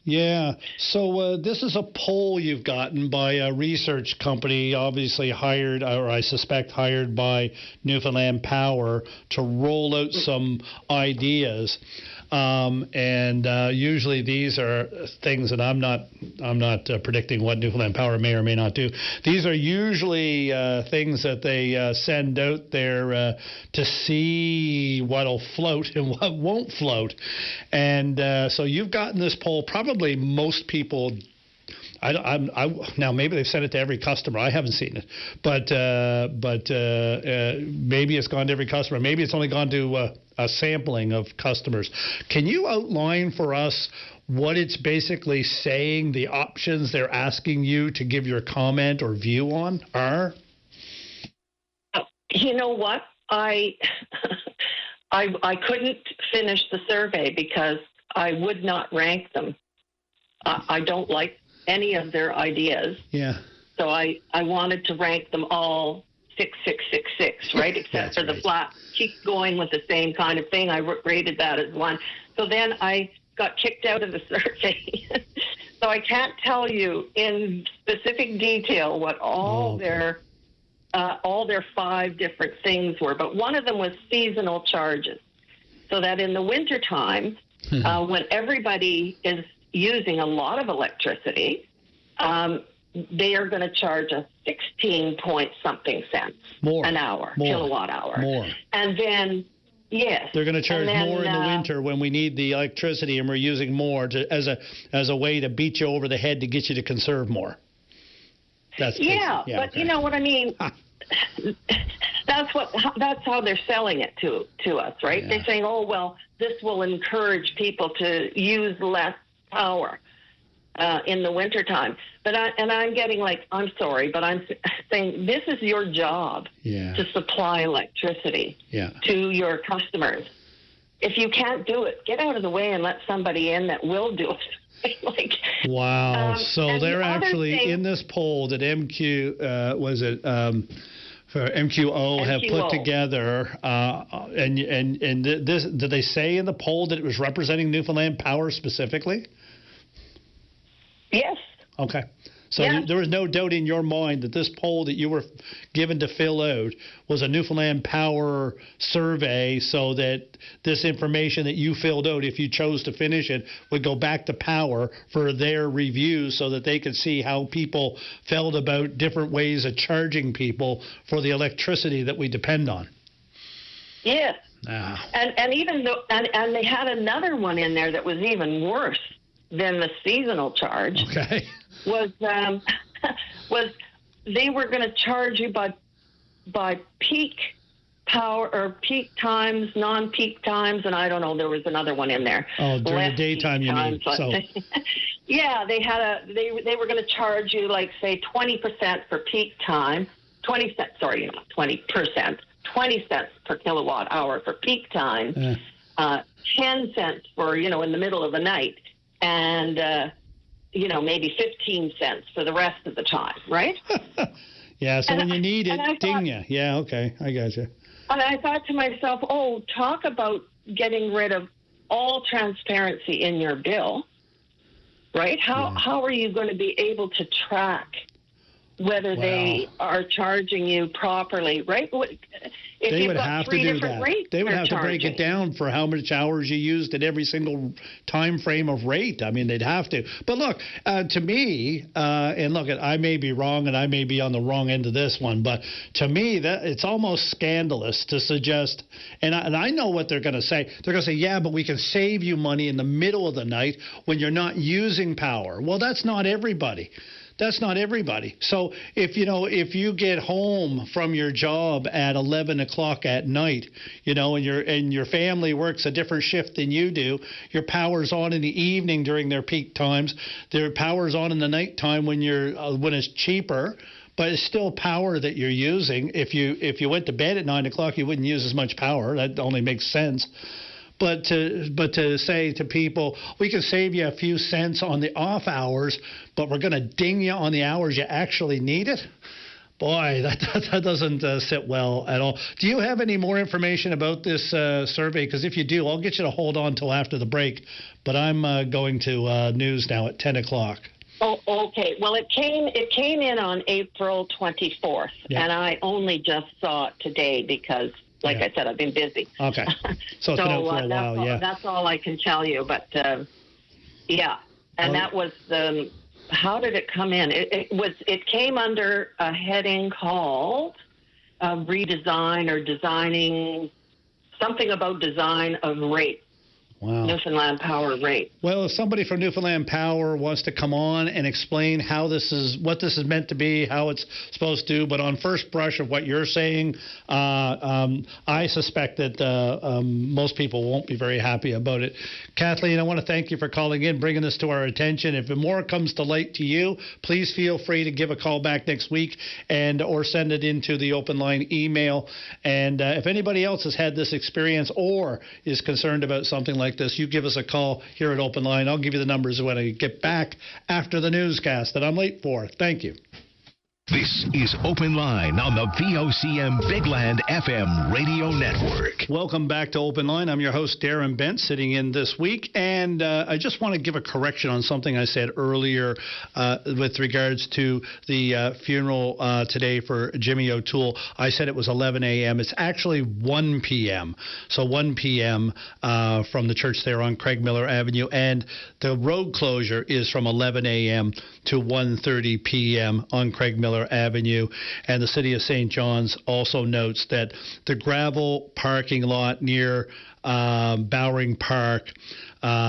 Yeah, so this is a poll you've gotten by a research company, obviously hired, or I suspect hired by Newfoundland Power to roll out some ideas. And usually these are things that I'm not predicting what Newfoundland Power may or may not do. These are usually things that they send out there to see what'll float and what won't float. And so you've gotten this poll. Probably most people Now maybe they've sent it to every customer. I haven't seen it, but maybe it's gone to every customer. Maybe it's only gone to a sampling of customers. Can you outline for us what it's basically saying? The options they're asking you to give your comment or view on are? You know what? I couldn't finish the survey because I would not rank them. I don't like any of their ideas. Yeah. So I wanted to rank them all 6, 6, 6, 6, right? Except for the flat. Keep going with the same kind of thing. I rated that as 1. So then I got kicked out of the survey. So I can't tell you in specific detail what all their 5 different things were. But one of them was seasonal charges. So that in the wintertime, when everybody is using a lot of electricity, they are going to charge us 16-point-something cents an hour, kilowatt hour. More. And then, yes. They're going to charge more in the winter when we need the electricity and we're using more as a way to beat you over the head to get you to conserve more. But okay. You know what I mean? That's how they're selling it to us, right? Yeah. They're saying, oh, well, this will encourage people to use less power in the wintertime. But I'm getting I'm sorry, but I'm saying this is your job to supply electricity to your customers. If you can't do it, get out of the way and let somebody in that will do it. Wow. So they're actually in this poll that MQO have put together, and this, did they say in the poll that it was representing Newfoundland Power specifically? Yes. Okay. So there was no doubt in your mind that this poll that you were given to fill out was a Newfoundland Power survey, so that this information that you filled out, if you chose to finish it, would go back to Power for their review so that they could see how people felt about different ways of charging people for the electricity that we depend on. Yes. And even though, and they had another one in there that was even worse than the seasonal charge. Okay. Was they were going to charge you by peak power or peak times, non-peak times, and I don't know. There was another one in there. Oh, during the daytime, you mean? So. Yeah, they were going to charge you say 20% for peak time, 20 cents. Sorry, not 20%, 20 cents per kilowatt hour for peak time, 10 cents for in the middle of the night, and maybe 15 cents for the rest of the time, right? Yeah, so when you need it, ding you. Yeah, okay, I got you. And I thought to myself, oh, talk about getting rid of all transparency in your bill, right? How are you going to be able to track whether they are charging you properly, right? If they you've would got have three to do different that. Rates they would have to break it down for how much hours you used at every single time frame of rate. I mean, they'd have to. But look, to me, and look, I may be wrong and I may be on the wrong end of this one, but to me, that it's almost scandalous to suggest, and I know what they're going to say. They're going to say, yeah, but we can save you money in the middle of the night when you're not using power. Well, that's not everybody. That's not everybody. So if you get home from your job at 11 o'clock at night, and your family works a different shift than you do, your power's on in the evening during their peak times. Their power's on in the nighttime when it's cheaper, but it's still power that you're using. If you went to bed at 9 o'clock, you wouldn't use as much power. That only makes sense. But to say to people, we can save you a few cents on the off hours, but we're going to ding you on the hours you actually need it, boy, that doesn't sit well at all. Do you have any more information about this survey? Because if you do, I'll get you to hold on till after the break. But I'm going to news now at 10 o'clock. Oh, okay. Well, it came in on April 24th, and I only just saw it today because, like I said, I've been busy. Okay. So it's been out for a while, that's all I can tell you. But, yeah. And that was how did it come in? It came under a heading called redesign or designing, something about design of rates. Wow. Newfoundland Power rate. Well, if somebody from Newfoundland Power wants to come on and explain what this is meant to be, how it's supposed to, but on first brush of what you're saying, I suspect that most people won't be very happy about it. Kathleen, I want to thank you for calling in, bringing this to our attention. If more comes to light to you, please feel free to give a call back next week or send it into the open line email. And if anybody else has had this experience or is concerned about something like this, you give us a call here at Open Line. I'll give you the numbers when I get back after the newscast that I'm late for. Thank you. This is Open Line on the VOCM Bigland FM radio network. Welcome back to Open Line. I'm your host, Darren Bent, sitting in this week. And I just want to give a correction on something I said earlier with regards to the funeral today for Jimmy O'Toole. I said it was 11 a.m. It's actually 1 p.m. So 1 p.m. From the church there on Craig Miller Avenue. And the road closure is from 11 a.m. to 1:30 p.m. on Craig Miller Avenue. And the City of St. John's also notes that the gravel parking lot near Bowring Park,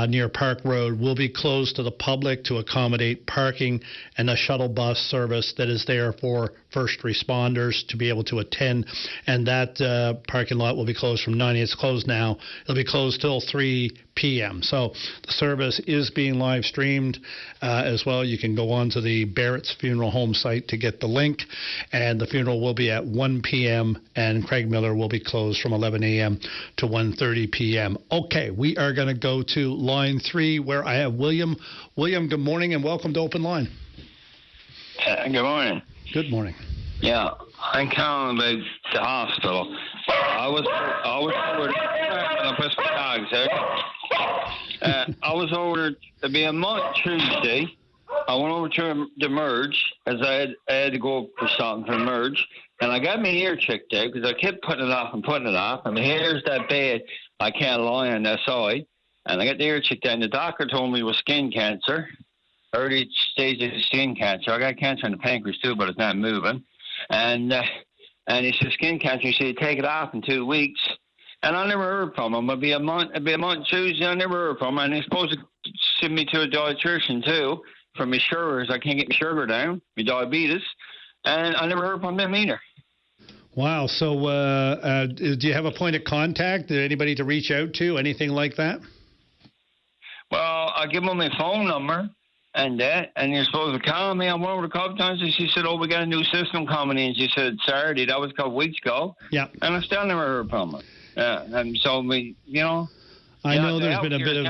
near Park Road, will be closed to the public to accommodate parking and a shuttle bus service that is there for first responders to be able to attend. And that parking lot will be closed from 9. It's closed now. It'll be closed till 3 p.m. So the service is being live streamed as well. You can go on to the Barrett's Funeral Home site to get the link. And the funeral will be at 1 p.m. and Craig Miller will be closed from 11 a.m. to 1:30 p.m. Okay, we are going to go to line 3 where I have William. William, good morning and welcome to Open Line. Good morning. Good morning. Yeah, I'm calling about the hospital. I was over I was over to be a month Tuesday. I went over to the merge as I had to go for something for merge, and I got my ear checked out because I kept putting it off and putting it off. And my hair's that bad I can't lie on that side. And I got the ear checked out, and the doctor told me it was skin cancer, early stage of skin cancer. I got cancer in the pancreas too, but it's not moving. And he said skin cancer. He said take it off in 2 weeks. And I never heard from him. It'd be a month Tuesday. I never heard from him. And he's supposed to send me to a dietitian too for my sugars. I can't get my sugar down, my diabetes, and I never heard from him either. Wow. So do you have a point of contact? Did anybody to reach out to? Anything like that? Well, I give him my phone number and you're supposed to call me. I went over a couple times and she said, we got a new system coming in. She said Saturday. That was a couple weeks ago. Yeah. And I still never heard from her. And so I know there's been a bit of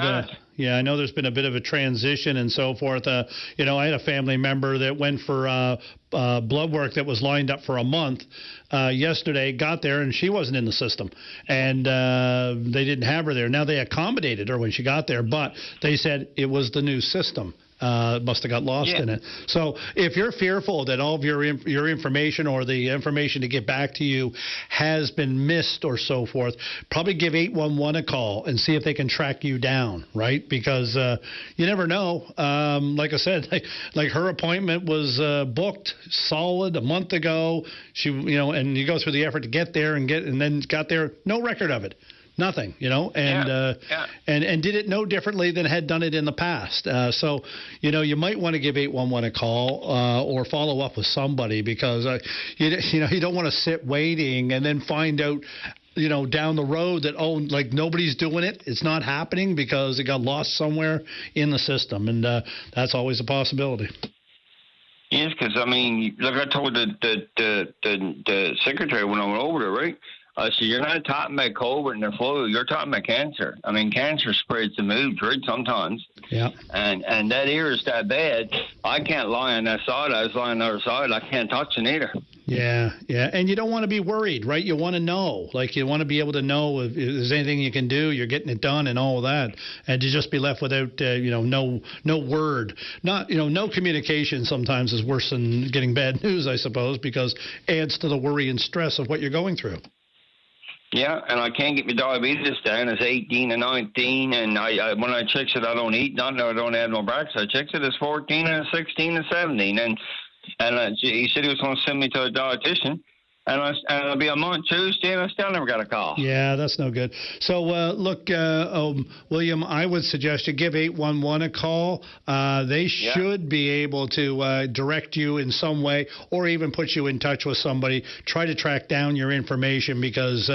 I know there's been a bit of a transition and so forth. I had a family member that went for blood work that was lined up for a month yesterday, got there, and she wasn't in the system. And they didn't have her there. Now, they accommodated her when she got there, but they said it was the new system. Must have got lost in it. So if you're fearful that all of your information or the information to get back to you has been missed or so forth, probably give 811 a call and see if they can track you down, right? Because you never know. Like I said, like her appointment was booked solid a month ago. She, and you go through the effort to get there and then got there, no record of it. Nothing, and did it no differently than had done it in the past. So, you might want to give 811 a call or follow up with somebody because, you don't want to sit waiting and then find out, down the road that, nobody's doing it. It's not happening because it got lost somewhere in the system. And that's always a possibility. Yes, because, like I told the secretary when I went over there, right? I said, you're not talking about COVID and the flu. You're talking about cancer. Cancer spreads the moods, right, sometimes. Yeah. And that ear is that bad. I can't lie on that side. I was lying on the other side. I can't touch it either. Yeah. And you don't want to be worried, right? You want to know. You want to be able to know if there's anything you can do, you're getting it done and all of that. And to just be left without, no word. No communication sometimes is worse than getting bad news, I suppose, because it adds to the worry and stress of what you're going through. Yeah, and I can't get my diabetes down. It's 18 and 19, and I when I checks it, I don't eat nothing. I don't have no breakfast. I checks it, it's 14 and 16 and 17, and he said he was going to send me to a dietitian, and it'll be a month Tuesday, and I still never got a call. Yeah, that's no good. So, look, William, I would suggest you give 811 a call. They should be able to direct you in some way, or even put you in touch with somebody. Try to track down your information because,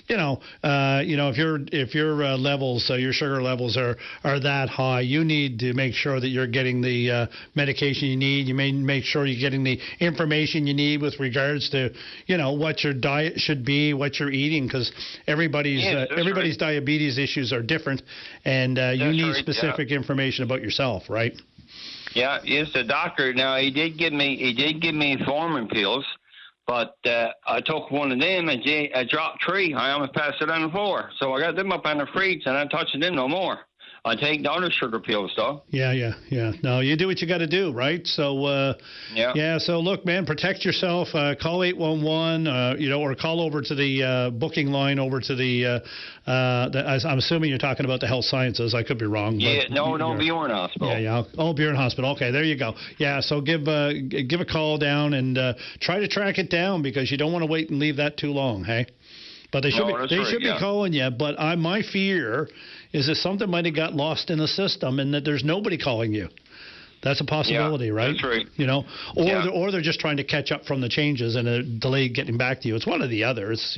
if your levels, your sugar levels are that high, you need to make sure that you're getting the medication you need. You may make sure you're getting the information you need with regards to, what your diet should be, what you're eating, because everybody's diabetes issues are different, and you need specific information about yourself, right? Yeah, yes, the doctor. Now he did give me Foreman pills, but I took one of them and I dropped 3. I almost passed it on the floor, so I got them up on the fridge and I'm not touching them no more. I take the other sugar pills, though. Yeah. No, you do what you got to do, right? So, so look, man, protect yourself. Call 811, or call over to the booking line over to the I'm assuming you're talking about the health sciences. I could be wrong. Yeah, no, Bjorn Hospital. Yeah. Oh, Bjorn Hospital. Okay, there you go. Yeah, so give a call down and try to track it down because you don't want to wait and leave that too long, hey? But they should be calling you. But my fear is that something might have got lost in the system and that there's nobody calling you. That's a possibility, right? That's right. Or they're just trying to catch up from the changes and delay getting back to you. It's one or the other. It's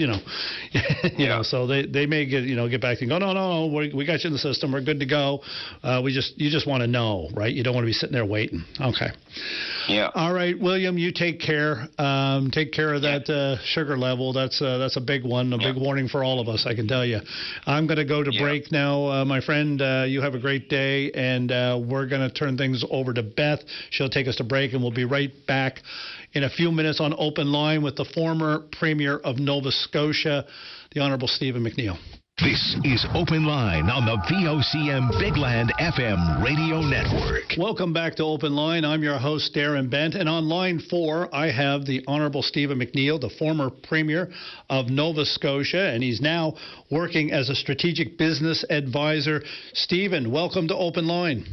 so they may get back to you and go, no, we got you in the system. We're good to go. You just want to know, right? You don't want to be sitting there waiting. Okay. Yeah. All right, William, you take care. Take care of that sugar level. That's a big one, a big warning for all of us, I can tell you. I'm going to go to break now, my friend. You have a great day, and we're going to turn things over to Beth. She'll take us to break, and we'll be right back in a few minutes on Open Line with the former Premier of Nova Scotia, the Honourable Stephen McNeil. This is Open Line on the VOCM Big Land FM radio network. Welcome back to Open Line. I'm your host, Darren Bent. And on line 4, I have the Honourable Stephen McNeil, the former Premier of Nova Scotia, and he's now working as a strategic business advisor. Stephen, welcome to Open Line.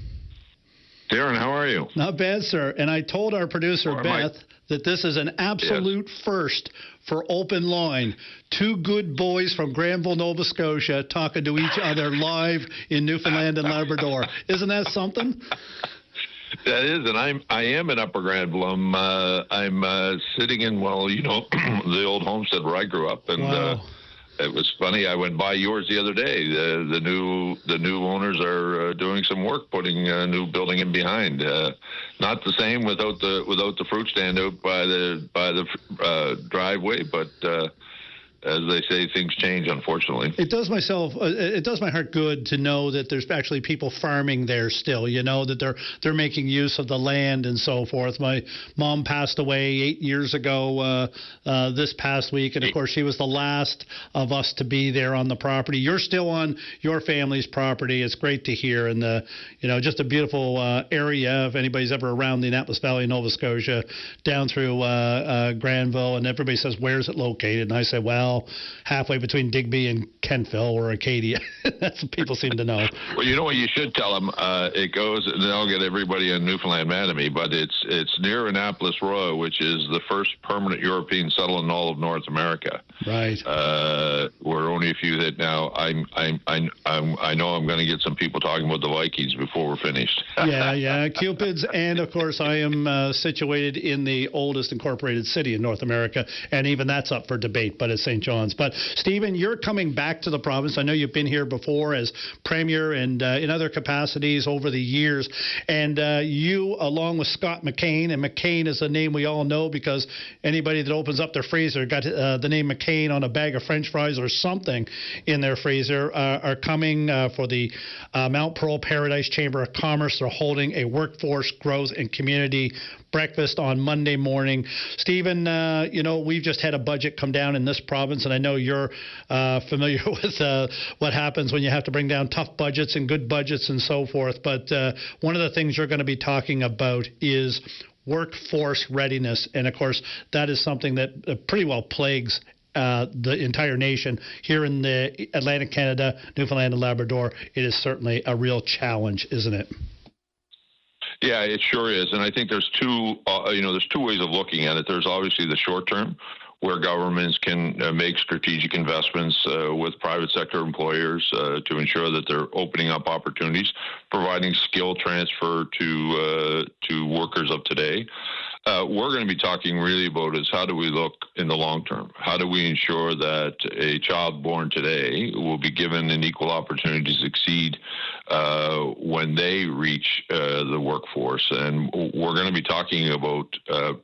Darren, how are you? Not bad, sir. And I told our producer, Beth, that this is an absolute first for Open Line. 2 good boys from Granville, Nova Scotia, talking to each other live in Newfoundland and Labrador. Isn't that something? That is, and I am in Upper Granville. I'm sitting in the old homestead where I grew up, and wow. It was funny. I went by yours the other day. The new owners are doing some work, putting a new building in behind. Not the same without the fruit stand out by the driveway, but as they say, things change, unfortunately. It does my heart good to know that there's actually people farming there still, that they're making use of the land and so forth. My mom passed away 8 years ago this past week, and of course she was the last of us to be there on the property. You're still on your family's property. It's great to hear, and just a beautiful area. If anybody's ever around the Annapolis Valley, Nova Scotia, down through Granville, and everybody says, where's it located? And I say, well, halfway between Digby and Kentville or Acadia. That's what people seem to know. Well, you know what you should tell them? It goes, and I'll get everybody in Newfoundland mad at me, but it's near Annapolis Royal, which is the first permanent European settlement in all of North America. Right. We're only a few that now. I know I'm going to get some people talking about the Vikings before we're finished. Yeah, Cupids, and of course I am situated in the oldest incorporated city in North America, and even that's up for debate, but it's St. John's. But Stephen, you're coming back to the province. I know you've been here before as Premier and in other capacities over the years, and you, along with Scott McCain, and McCain is a name we all know because anybody that opens up their freezer got the name McCain on a bag of French fries or something in their freezer, are coming for the Mount Pearl Paradise Chamber of Commerce. They're holding a workforce growth and community breakfast on Monday morning. Stephen, we've just had a budget come down in this province, and I know you're familiar with what happens when you have to bring down tough budgets and good budgets and so forth. But one of the things you're going to be talking about is workforce readiness. And, of course, that is something that pretty well plagues the entire nation. Here in the Atlantic Canada, Newfoundland and Labrador, it is certainly a real challenge, isn't it? Yeah, it sure is, and I think there's two ways of looking at it. There's obviously the short term, where governments can make strategic investments with private sector employers to ensure that they're opening up opportunities, providing skill transfer to workers of today. We're going to be talking really about is how do we look in the long term? How do we ensure that a child born today will be given an equal opportunity to succeed when they reach the workforce? And we're going to be talking about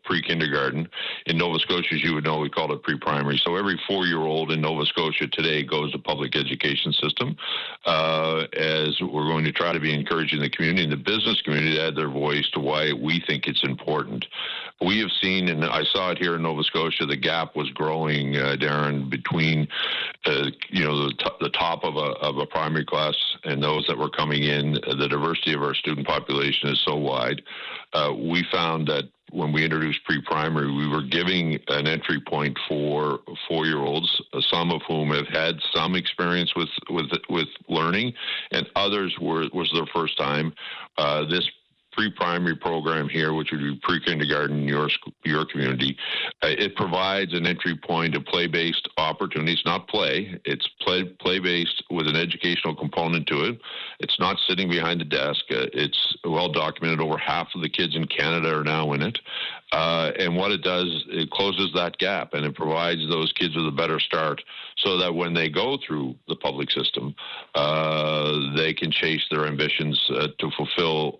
pre-kindergarten. In Nova Scotia, as you would know, we call it pre-primary. So every 4-year-old in Nova Scotia today goes to public education system, as we're going to try to be encouraging the community and the business community to add their voice to why we think it's important. We have seen, and I saw it here in Nova Scotia, the gap was growing, Darren, between the top of a primary class and those that were coming in. The diversity of our student population is so wide. We found that when we introduced pre-primary, we were giving an entry point for 4-year-olds, some of whom have had some experience with learning, and others was their first time. This pre-primary program here, which would be pre-kindergarten in your community, it provides an entry point of play-based opportunities, not play. It's play-based with an educational component to it. It's not sitting behind the desk. It's well documented. Over half of the kids in Canada are now in it. And what it does, it closes that gap, and it provides those kids with a better start so that when they go through the public system, they can chase their ambitions to fulfill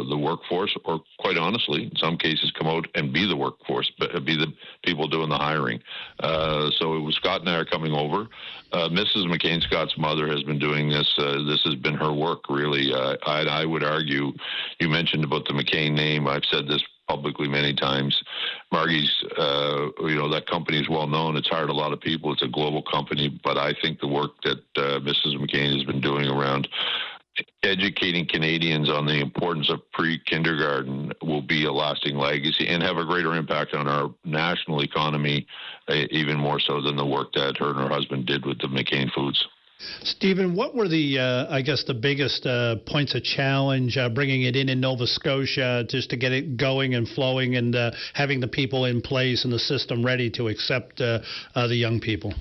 the workforce, or quite honestly, in some cases, come out and be the workforce, be the people doing the hiring. So it was Scott and I are coming over. Mrs. McCain, Scott's mother, has been doing this. This has been her work, really. I would argue, you mentioned about the McCain name. I've said this publicly many times. Margie's, that company is well known. It's hired a lot of people. It's a global company. But I think the work that Mrs. McCain has been doing around educating Canadians on the importance of pre-kindergarten will be a lasting legacy and have a greater impact on our national economy, even more so than the work that her and her husband did with the McCain Foods. Stephen, what were the biggest points of challenge bringing it in Nova Scotia just to get it going and flowing and having the people in place and the system ready to accept the young people?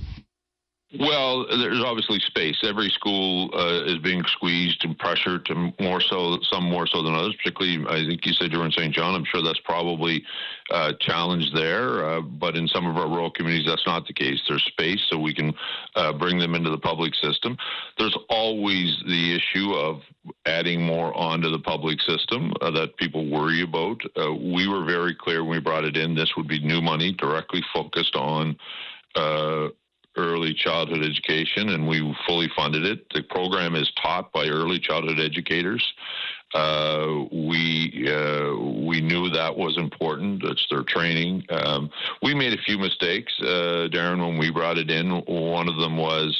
Well, there's obviously space. Every school is being squeezed and pressured to some more so than others, particularly, I think you said you were in St. John. I'm sure that's probably a challenge there. But in some of our rural communities, that's not the case. There's space so we can bring them into the public system. There's always the issue of adding more onto the public system that people worry about. We were very clear when we brought it in. This would be new money directly focused on early childhood education, and we fully funded it. The program is taught by early childhood educators. We knew that was important. It's their training. We made a few mistakes, Darren, when we brought it in. One of them was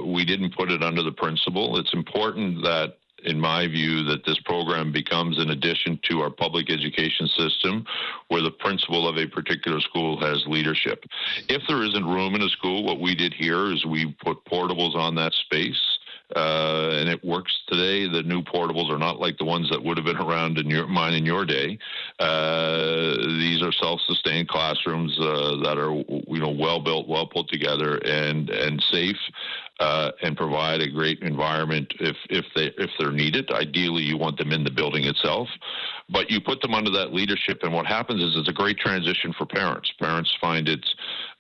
we didn't put it under the principal. It's important that, in my view, that this program becomes an addition to our public education system where the principal of a particular school has leadership. If there isn't room in a school, what we did here is we put portables on that space. And it works today. The new portables are not like the ones that would have been around in your day. These are self-sustained classrooms that are well built, well put together, and safe, and provide a great environment if they're needed. Ideally, you want them in the building itself, but you put them under that leadership, and what happens is it's a great transition for parents. Parents find it's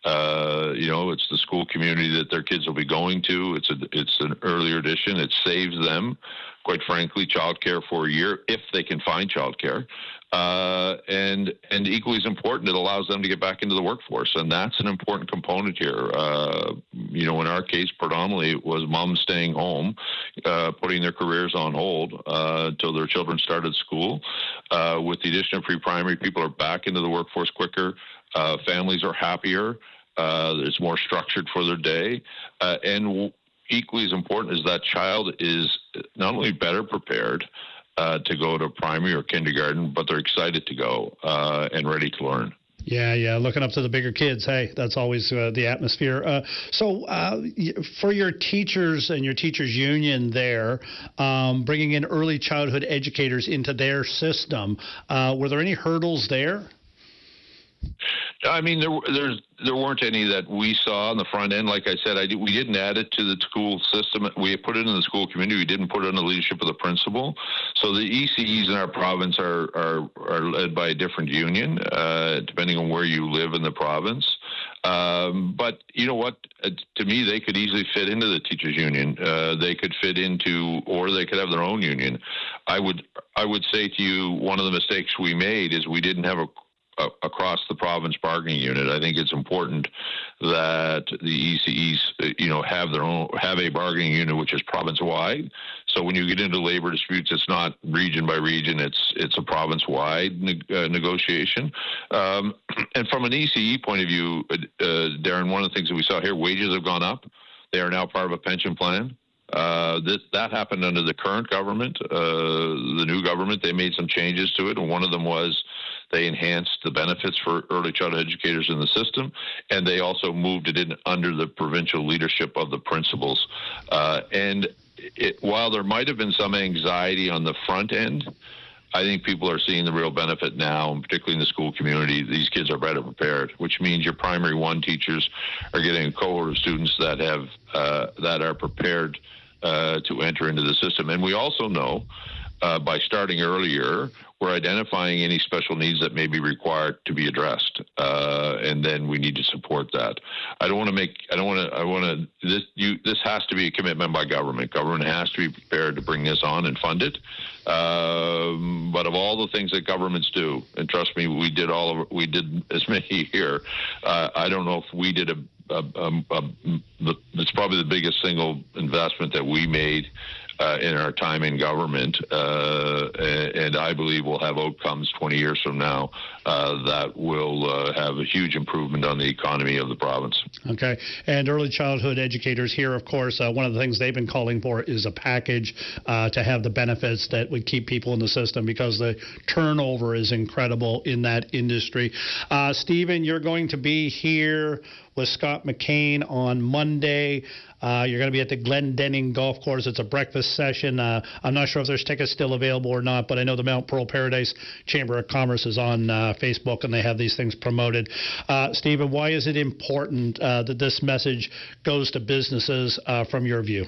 the school community that their kids will be going to. It's an earlier edition. It saves them, quite frankly, childcare for a year if they can find childcare. And equally as important, it allows them to get back into the workforce, and that's an important component here. In our case, predominantly it was moms staying home, putting their careers on hold until their children started school. With the addition of pre-primary, people are back into the workforce quicker. Families are happier. It's more structured for their day, and equally as important is that child is not only better prepared to go to primary or kindergarten, but they're excited to go and ready to learn. Yeah, looking up to the bigger kids. Hey, that's always the atmosphere. So for your teachers and your teachers union there, bringing in early childhood educators into their system, were there any hurdles there? I mean, there weren't any that we saw on the front end. Like I said, we didn't add it to the school system. We put it in the school community. We didn't put it in the leadership of the principal. So the ECEs in our province are led by a different union, depending on where you live in the province. But you know what? To me, they could easily fit into the teachers' union. They could fit into, or they could have their own union. I would say to you, one of the mistakes we made is we didn't have a across the province bargaining unit. I think it's important that the ECEs, have a bargaining unit which is province wide. So when you get into labor disputes, it's not region by region; it's a province wide negotiation. And from an ECE point of view, Darren, one of the things that we saw here, wages have gone up. They are now part of a pension plan. That happened under the current government, the new government. They made some changes to it, and one of them was they enhanced the benefits for early childhood educators in the system, and they also moved it in under the provincial leadership of the principals. While there might have been some anxiety on the front end, I think people are seeing the real benefit now, and particularly in the school community. These kids are better prepared, which means your primary one teachers are getting a cohort of students that are prepared to enter into the system. And we also know by starting earlier, we're identifying any special needs that may be required to be addressed, and then we need to support that. This has to be a commitment by government. Government has to be prepared to bring this on and fund it. But of all the things that governments do, and trust me, we did as many here. I don't know if we did it's probably the biggest single investment that we made in our time in government, and I believe we'll have outcomes 20 years from now that will have a huge improvement on the economy of the province. Okay. And early childhood educators here, of course, one of the things they've been calling for is a package to have the benefits that would keep people in the system, because the turnover is incredible in that industry. Stephen, you're going to be here with Scott McCain on Monday. You're going to be at the Glendenning Golf Course. It's a breakfast session. I'm not sure if there's tickets still available or not, but I know the Mount Pearl Paradise Chamber of Commerce is on Facebook, and they have these things promoted. Stephen, why is it important that this message goes to businesses from your view?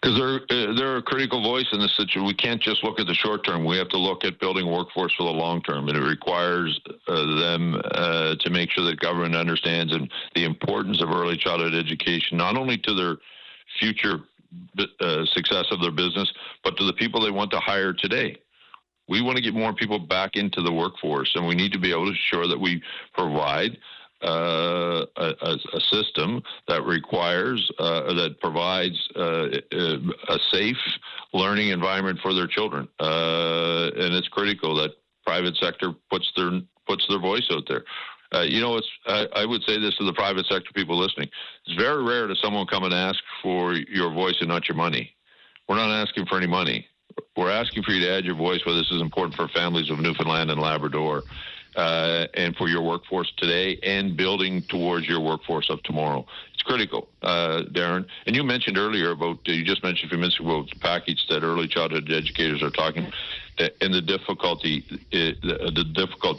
Because they're a critical voice in this situation. We can't just look at the short term. We have to look at building a workforce for the long term, and it requires them to make sure that government understands the importance of early childhood education, not only to their future success of their business, but to the people they want to hire today. We want to get more people back into the workforce, and we need to be able to ensure that we provide a system that provides a safe learning environment for their children, and it's critical that private sector puts their voice out there. I would say this to the private sector people listening: it's very rare to someone come and ask for your voice and not your money. We're not asking for any money. We're asking for you to add your voice where this is important for families of Newfoundland and Labrador. And for your workforce today, and building towards your workforce of tomorrow. It's critical, Darren. And you mentioned earlier you just mentioned a few minutes ago, the package that early childhood educators are talking, and the difficult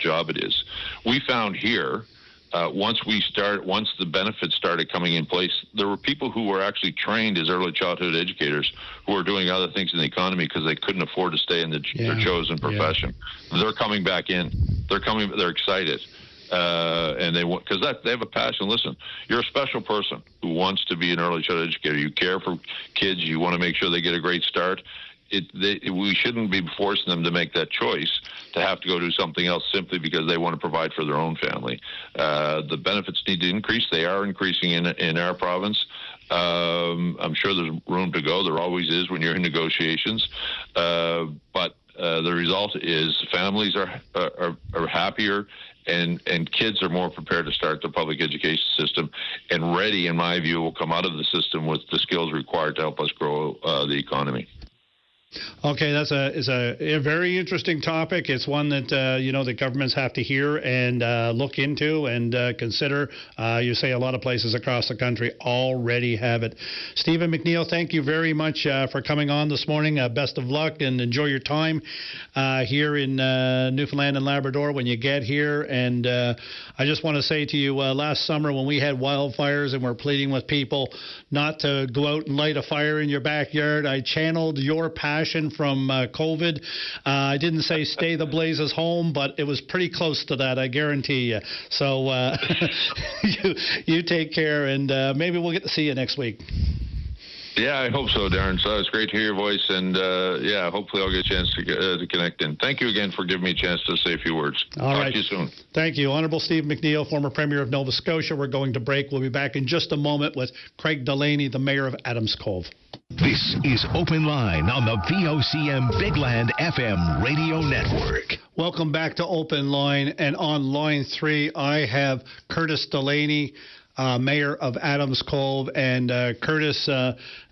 job it is. We found here, once the benefits started coming in place, there were people who were actually trained as early childhood educators who were doing other things in the economy because they couldn't afford to stay in their chosen profession. Yeah. They're coming back in. They're excited. And they have a passion. Listen, you're a special person who wants to be an early childhood educator. You care for kids. You want to make sure they get a great start. We shouldn't be forcing them to make that choice to have to go do something else simply because they want to provide for their own family. The benefits need to increase. They are increasing in our province. I'm sure there's room to go. There always is when you're in negotiations. But the result is families are happier, and kids are more prepared to start the public education system, and ready, in my view, will come out of the system with the skills required to help us grow the economy. Okay, that's a very interesting topic. It's one that the governments have to hear and look into and consider. You say a lot of places across the country already have it. Stephen McNeil, thank you very much for coming on this morning. Best of luck and enjoy your time here in Newfoundland and Labrador when you get here. And I just want to say to you, last summer when we had wildfires and we're pleading with people not to go out and light a fire in your backyard, I channeled your passion from COVID. I didn't say stay the blazes home, but it was pretty close to that, I guarantee you. So you take care, and maybe we'll get to see you next week. Yeah, I hope so, Darren. So it's great to hear your voice, and hopefully I'll get a chance to connect in. Thank you again for giving me a chance to say a few words. Talk to you soon. Thank you. Honourable Steve McNeil, former Premier of Nova Scotia. We're going to break. We'll be back in just a moment with Craig Delaney, the Mayor of Adams Cove. This is Open Line on the VOCM Big Land FM radio network. Welcome back to Open Line, and on line 3 I have Curtis Delaney, Mayor of Adams Cove. And Curtis,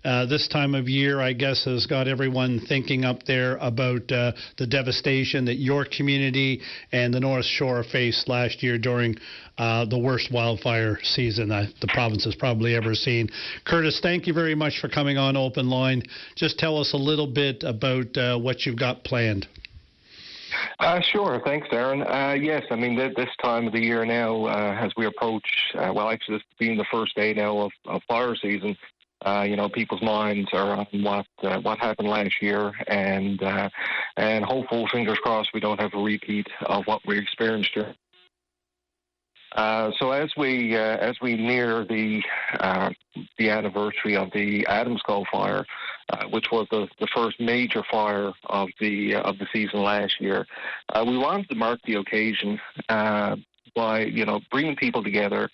this time of year, I guess, has got everyone thinking up there about the devastation that your community and the North Shore faced last year during the worst wildfire season the province has probably ever seen. Curtis, thank you very much for coming on Open Line. Just tell us a little bit about what you've got planned. Sure. Thanks, Darren. Yes, I mean, this time of the year now, as we approach, actually this being the first day now of fire season, people's minds are on what happened last year, and hopeful, fingers crossed, we don't have a repeat of what we experienced here. So as we near the anniversary of the Adams Cove fire, which was the first major fire of the season last year, we wanted to mark the occasion by bringing people together,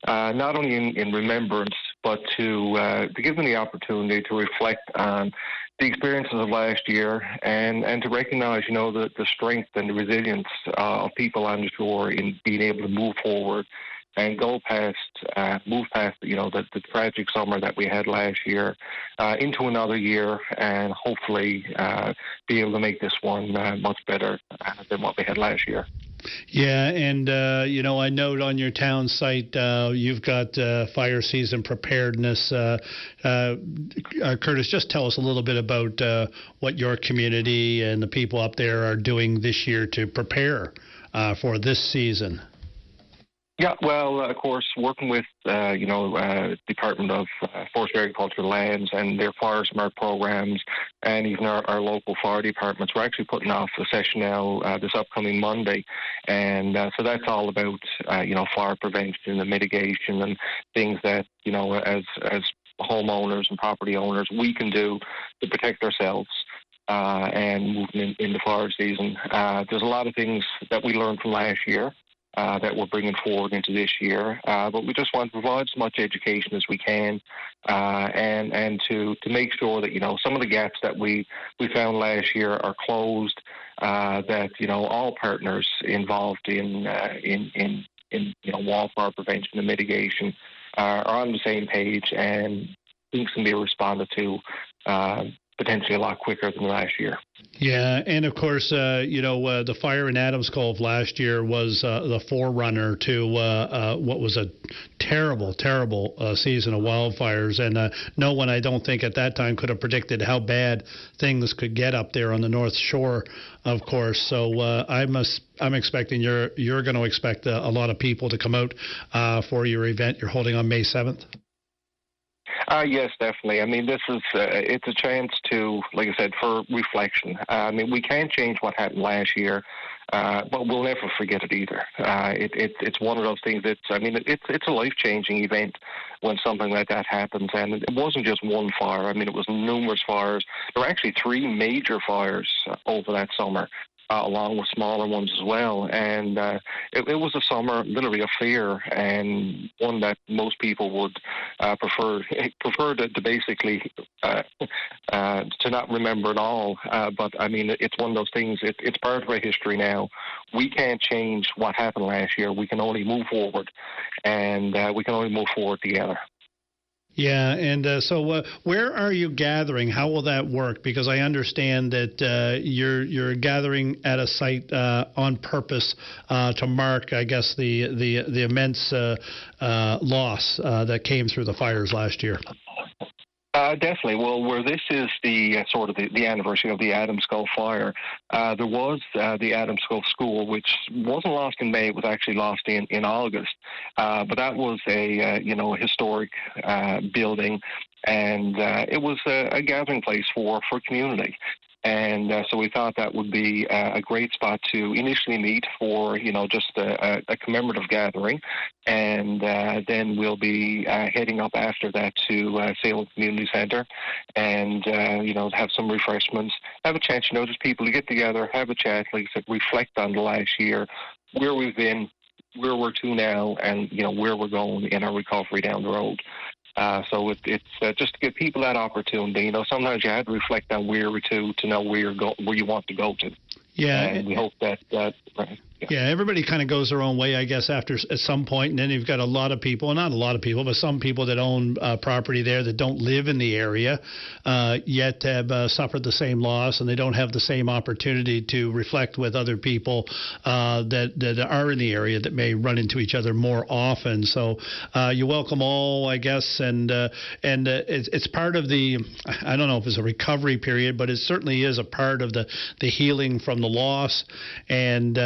not only in remembrance, but to give them the opportunity to reflect on the experiences of last year and to recognize, the strength and the resilience of people on the shore in being able to move forward and move past, the tragic summer that we had last year into another year, and hopefully be able to make this one much better than what we had last year. Yeah, and, I note on your town site you've got fire season preparedness. Curtis, just tell us a little bit about what your community and the people up there are doing this year to prepare for this season. Yeah, well, of course, working with, Department of Forestry, Agriculture, Lands and their fire smart programs, and even our local fire departments, we're actually putting off a session now this upcoming Monday. And so that's all about, fire prevention and mitigation and things that, as homeowners and property owners, we can do to protect ourselves. And moving in the fire season. There's a lot of things that we learned from last year that we're bringing forward into this year. But we just want to provide as much education as we can and to make sure that, some of the gaps that we found last year are closed, that, all partners involved in wildfire prevention and mitigation are on the same page, and things can be responded to potentially a lot quicker than last year. Yeah, and of course, the fire in Adams Cove last year was the forerunner to what was a terrible, terrible season of wildfires. And no one, I don't think, at that time could have predicted how bad things could get up there on the North Shore, of course. So I'm expecting you're going to expect a lot of people to come out for your event you're holding on May 7th. Yes, definitely. I mean, this is it's a chance to, like I said, for reflection. I mean, we can't change what happened last year, but we'll never forget it either. It's one of those things that's, it's a life-changing event when something like that happens. And it wasn't just one fire. I mean, it was numerous fires. There were actually 3 major fires over that summer. Along with smaller ones as well. And it was a summer literally of fear, and one that most people would prefer to basically to not remember at all. But, I mean, it's one of those things, it's part of our history now. We can't change what happened last year. We can only move forward, and we can only move forward together. Yeah, and so where are you gathering? How will that work? Because I understand that you're gathering at a site on purpose to mark, I guess, the immense loss that came through the fires last year. Definitely. Well, where this is the sort of the anniversary of the Adams Gulf fire, there was the Adams Gulf School, which wasn't lost in May; it was actually lost in August. But that was a historic building, and it was a gathering place for community. And so we thought that would be a great spot to initially meet for, just a commemorative gathering. And then we'll be heading up after that to Salem Community Centre and, have some refreshments, have a chance, just people to get together, have a chat, like I said, reflect on the last year, where we've been, where we're to now, and, where we're going in our recovery down the road. So it's just to give people that opportunity. Sometimes you have to reflect on where we're to know where you want to go to. Yeah, and we hope that. Right. Yeah, everybody kind of goes their own way, I guess, at some point, and then you've got a lot of people, not a lot of people, but some people that own property there that don't live in the area, yet have suffered the same loss, and they don't have the same opportunity to reflect with other people that are in the area that may run into each other more often. So you welcome all, I guess, and it's part of the, I don't know if it's a recovery period, but it certainly is a part of the healing from the loss, and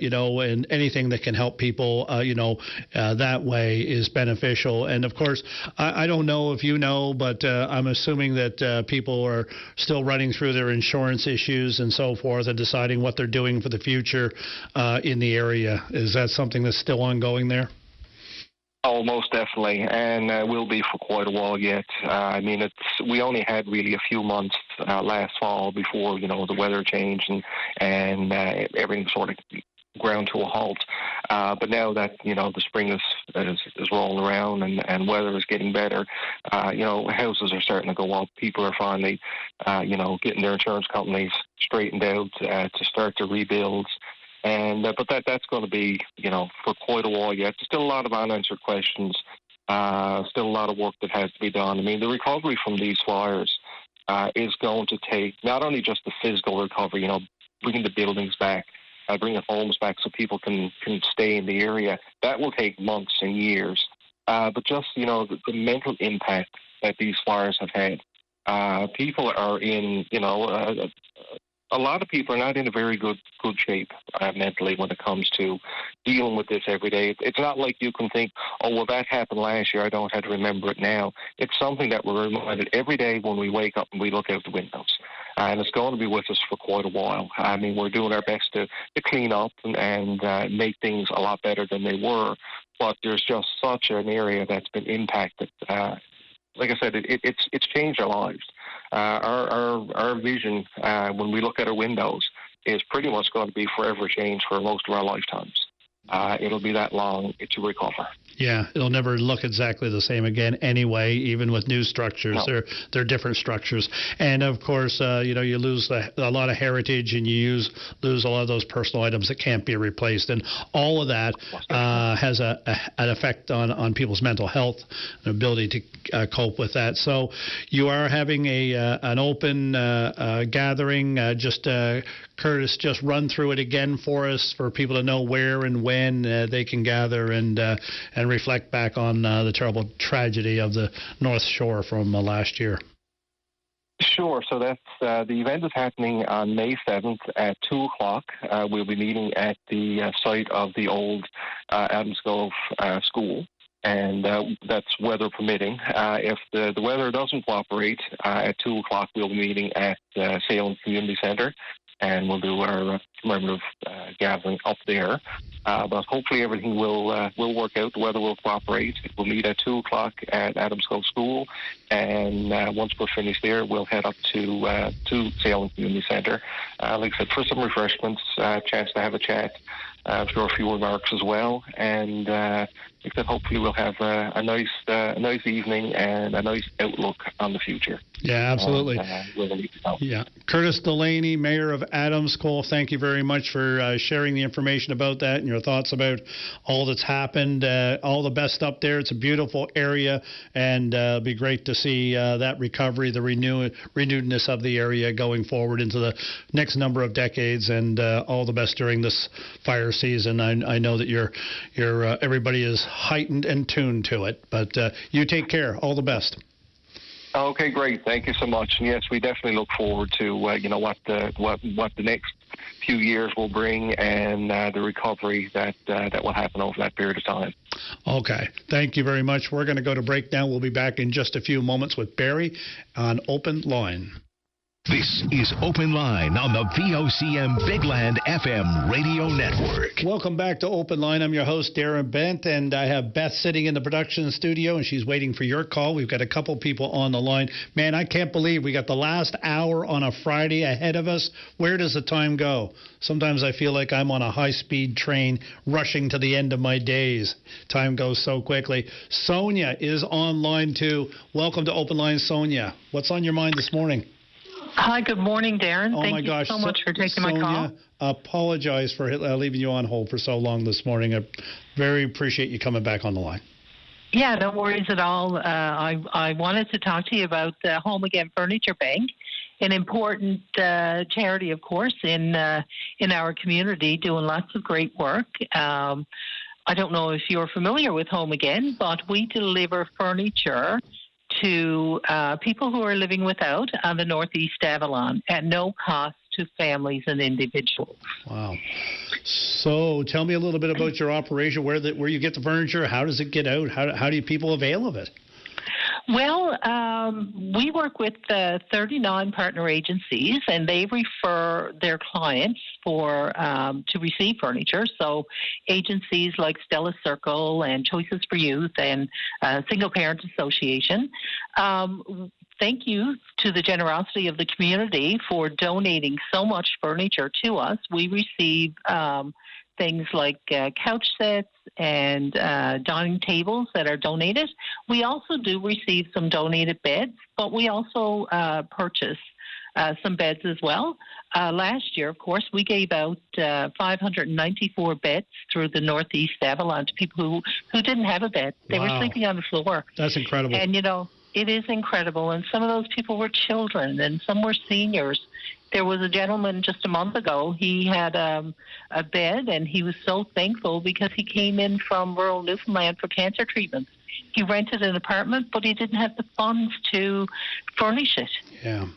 and anything that can help people, that way is beneficial. And of course, I don't know if you know, but I'm assuming that people are still running through their insurance issues and so forth and deciding what they're doing for the future in the area. Is that something that's still ongoing there? Oh, most definitely, and will be for quite a while yet. We only had really a few months last fall before the weather changed and everything sort of ground to a halt. But now that the spring is rolling around and weather is getting better, houses are starting to go up. People are finally getting their insurance companies straightened out to start the rebuilds. And but that's going to be for quite a while yet. There's still a lot of unanswered questions. Still a lot of work that has to be done. The recovery from these fires is going to take not only just the physical recovery, bringing the buildings back, bringing homes back so people can stay in the area. That will take months and years. But just the mental impact that these fires have had. People are in a lot of people are not in a very good shape mentally when it comes to dealing with this every day. It's not like you can think, oh, well, that happened last year, I don't have to remember it now. It's something that we're reminded every day when we wake up and we look out the windows. And it's going to be with us for quite a while. We're doing our best to clean up and make things a lot better than they were. But there's just such an area that's been impacted. Like I said, it's changed our lives. Our vision when we look at our windows is pretty much going to be forever changed for most of our lifetimes. It'll be that long to recover. Yeah, it'll never look exactly the same again anyway, even with new structures. No. They're different structures. And, of course, you lose a lot of heritage and you lose a lot of those personal items that can't be replaced. And all of that has an effect on people's mental health and ability to cope with that. So you are having an open gathering. Curtis, just run through it again for us for people to know where and when they can gather and reflect back on the terrible tragedy of the North Shore from last year. Sure. So that's the event is happening on May 7th at 2 o'clock. We'll be meeting at the site of the old Adams Gulf School. And that's weather permitting. If the weather doesn't cooperate, at 2 o'clock we'll be meeting at Salem Community Centre. And we'll do our commemorative gathering up there. But hopefully everything will work out. The weather will cooperate. We'll meet at 2 o'clock at Adams Gulf School. And once we're finished there, we'll head up to Salem Community Centre. Like I said, for some refreshments, chance to have a chat. I'm sure a few remarks as well. And except hopefully we'll have a nice evening and a nice outlook on the future. Yeah, absolutely. Yeah. Curtis Delaney, Mayor of Adams. Cole, thank you very much for sharing the information about that and your thoughts about all that's happened. All the best up there. It's a beautiful area, and it'll be great to see that recovery, the renewedness of the area going forward into the next number of decades, and all the best during this fire season. I know that you're everybody is heightened and tuned to it, but you take care. All the best. Okay, great. Thank you so much. And yes, we definitely look forward to what the next few years will bring, and the recovery that will happen over that period of time. Okay, thank you very much. We're going to go to break now. We'll be back in just a few moments with Barry on Open Line. This is Open Line on the VOCM Bigland FM radio network. Welcome back to Open Line. I'm your host, Darren Bent, and I have Beth sitting in the production studio, and she's waiting for your call. We've got a couple people on the line. Man, I can't believe we got the last hour on a Friday ahead of us. Where does the time go? Sometimes I feel like I'm on a high-speed train rushing to the end of my days. Time goes so quickly. Sonia is on line too. Welcome to Open Line, Sonia. What's on your mind this morning? Hi, good morning, Darren. Oh, Thank you so much for taking my call. Apologize for leaving you on hold for so long this morning. I very appreciate you coming back on the line. Yeah, no worries at all. I wanted to talk to you about Home Again Furniture Bank, an important charity, of course, in our community, doing lots of great work. I don't know if you're familiar with Home Again, but we deliver furniture to people who are living without on the Northeast Avalon at no cost to families and individuals. Wow. So tell me a little bit about your operation, where you get the furniture, how does it get out, how do people avail of it? Well, we work with 39 partner agencies, and they refer their clients to receive furniture. So agencies like Stella Circle and Choices for Youth and Single Parent Association. Thank you to the generosity of the community for donating so much furniture to us. We receive things like couch sets and dining tables that are donated. We also do receive some donated beds, but we also purchase some beds as well. Last year, of course, we gave out 594 beds through the Northeast Avalon to people who didn't have a bed. They were sleeping on the floor. That's incredible. And, it is incredible. And some of those people were children, and some were seniors. There was a gentleman just a month ago. He had a bed, and he was so thankful because he came in from rural Newfoundland for cancer treatments. He rented an apartment, but he didn't have the funds to furnish it. Yeah.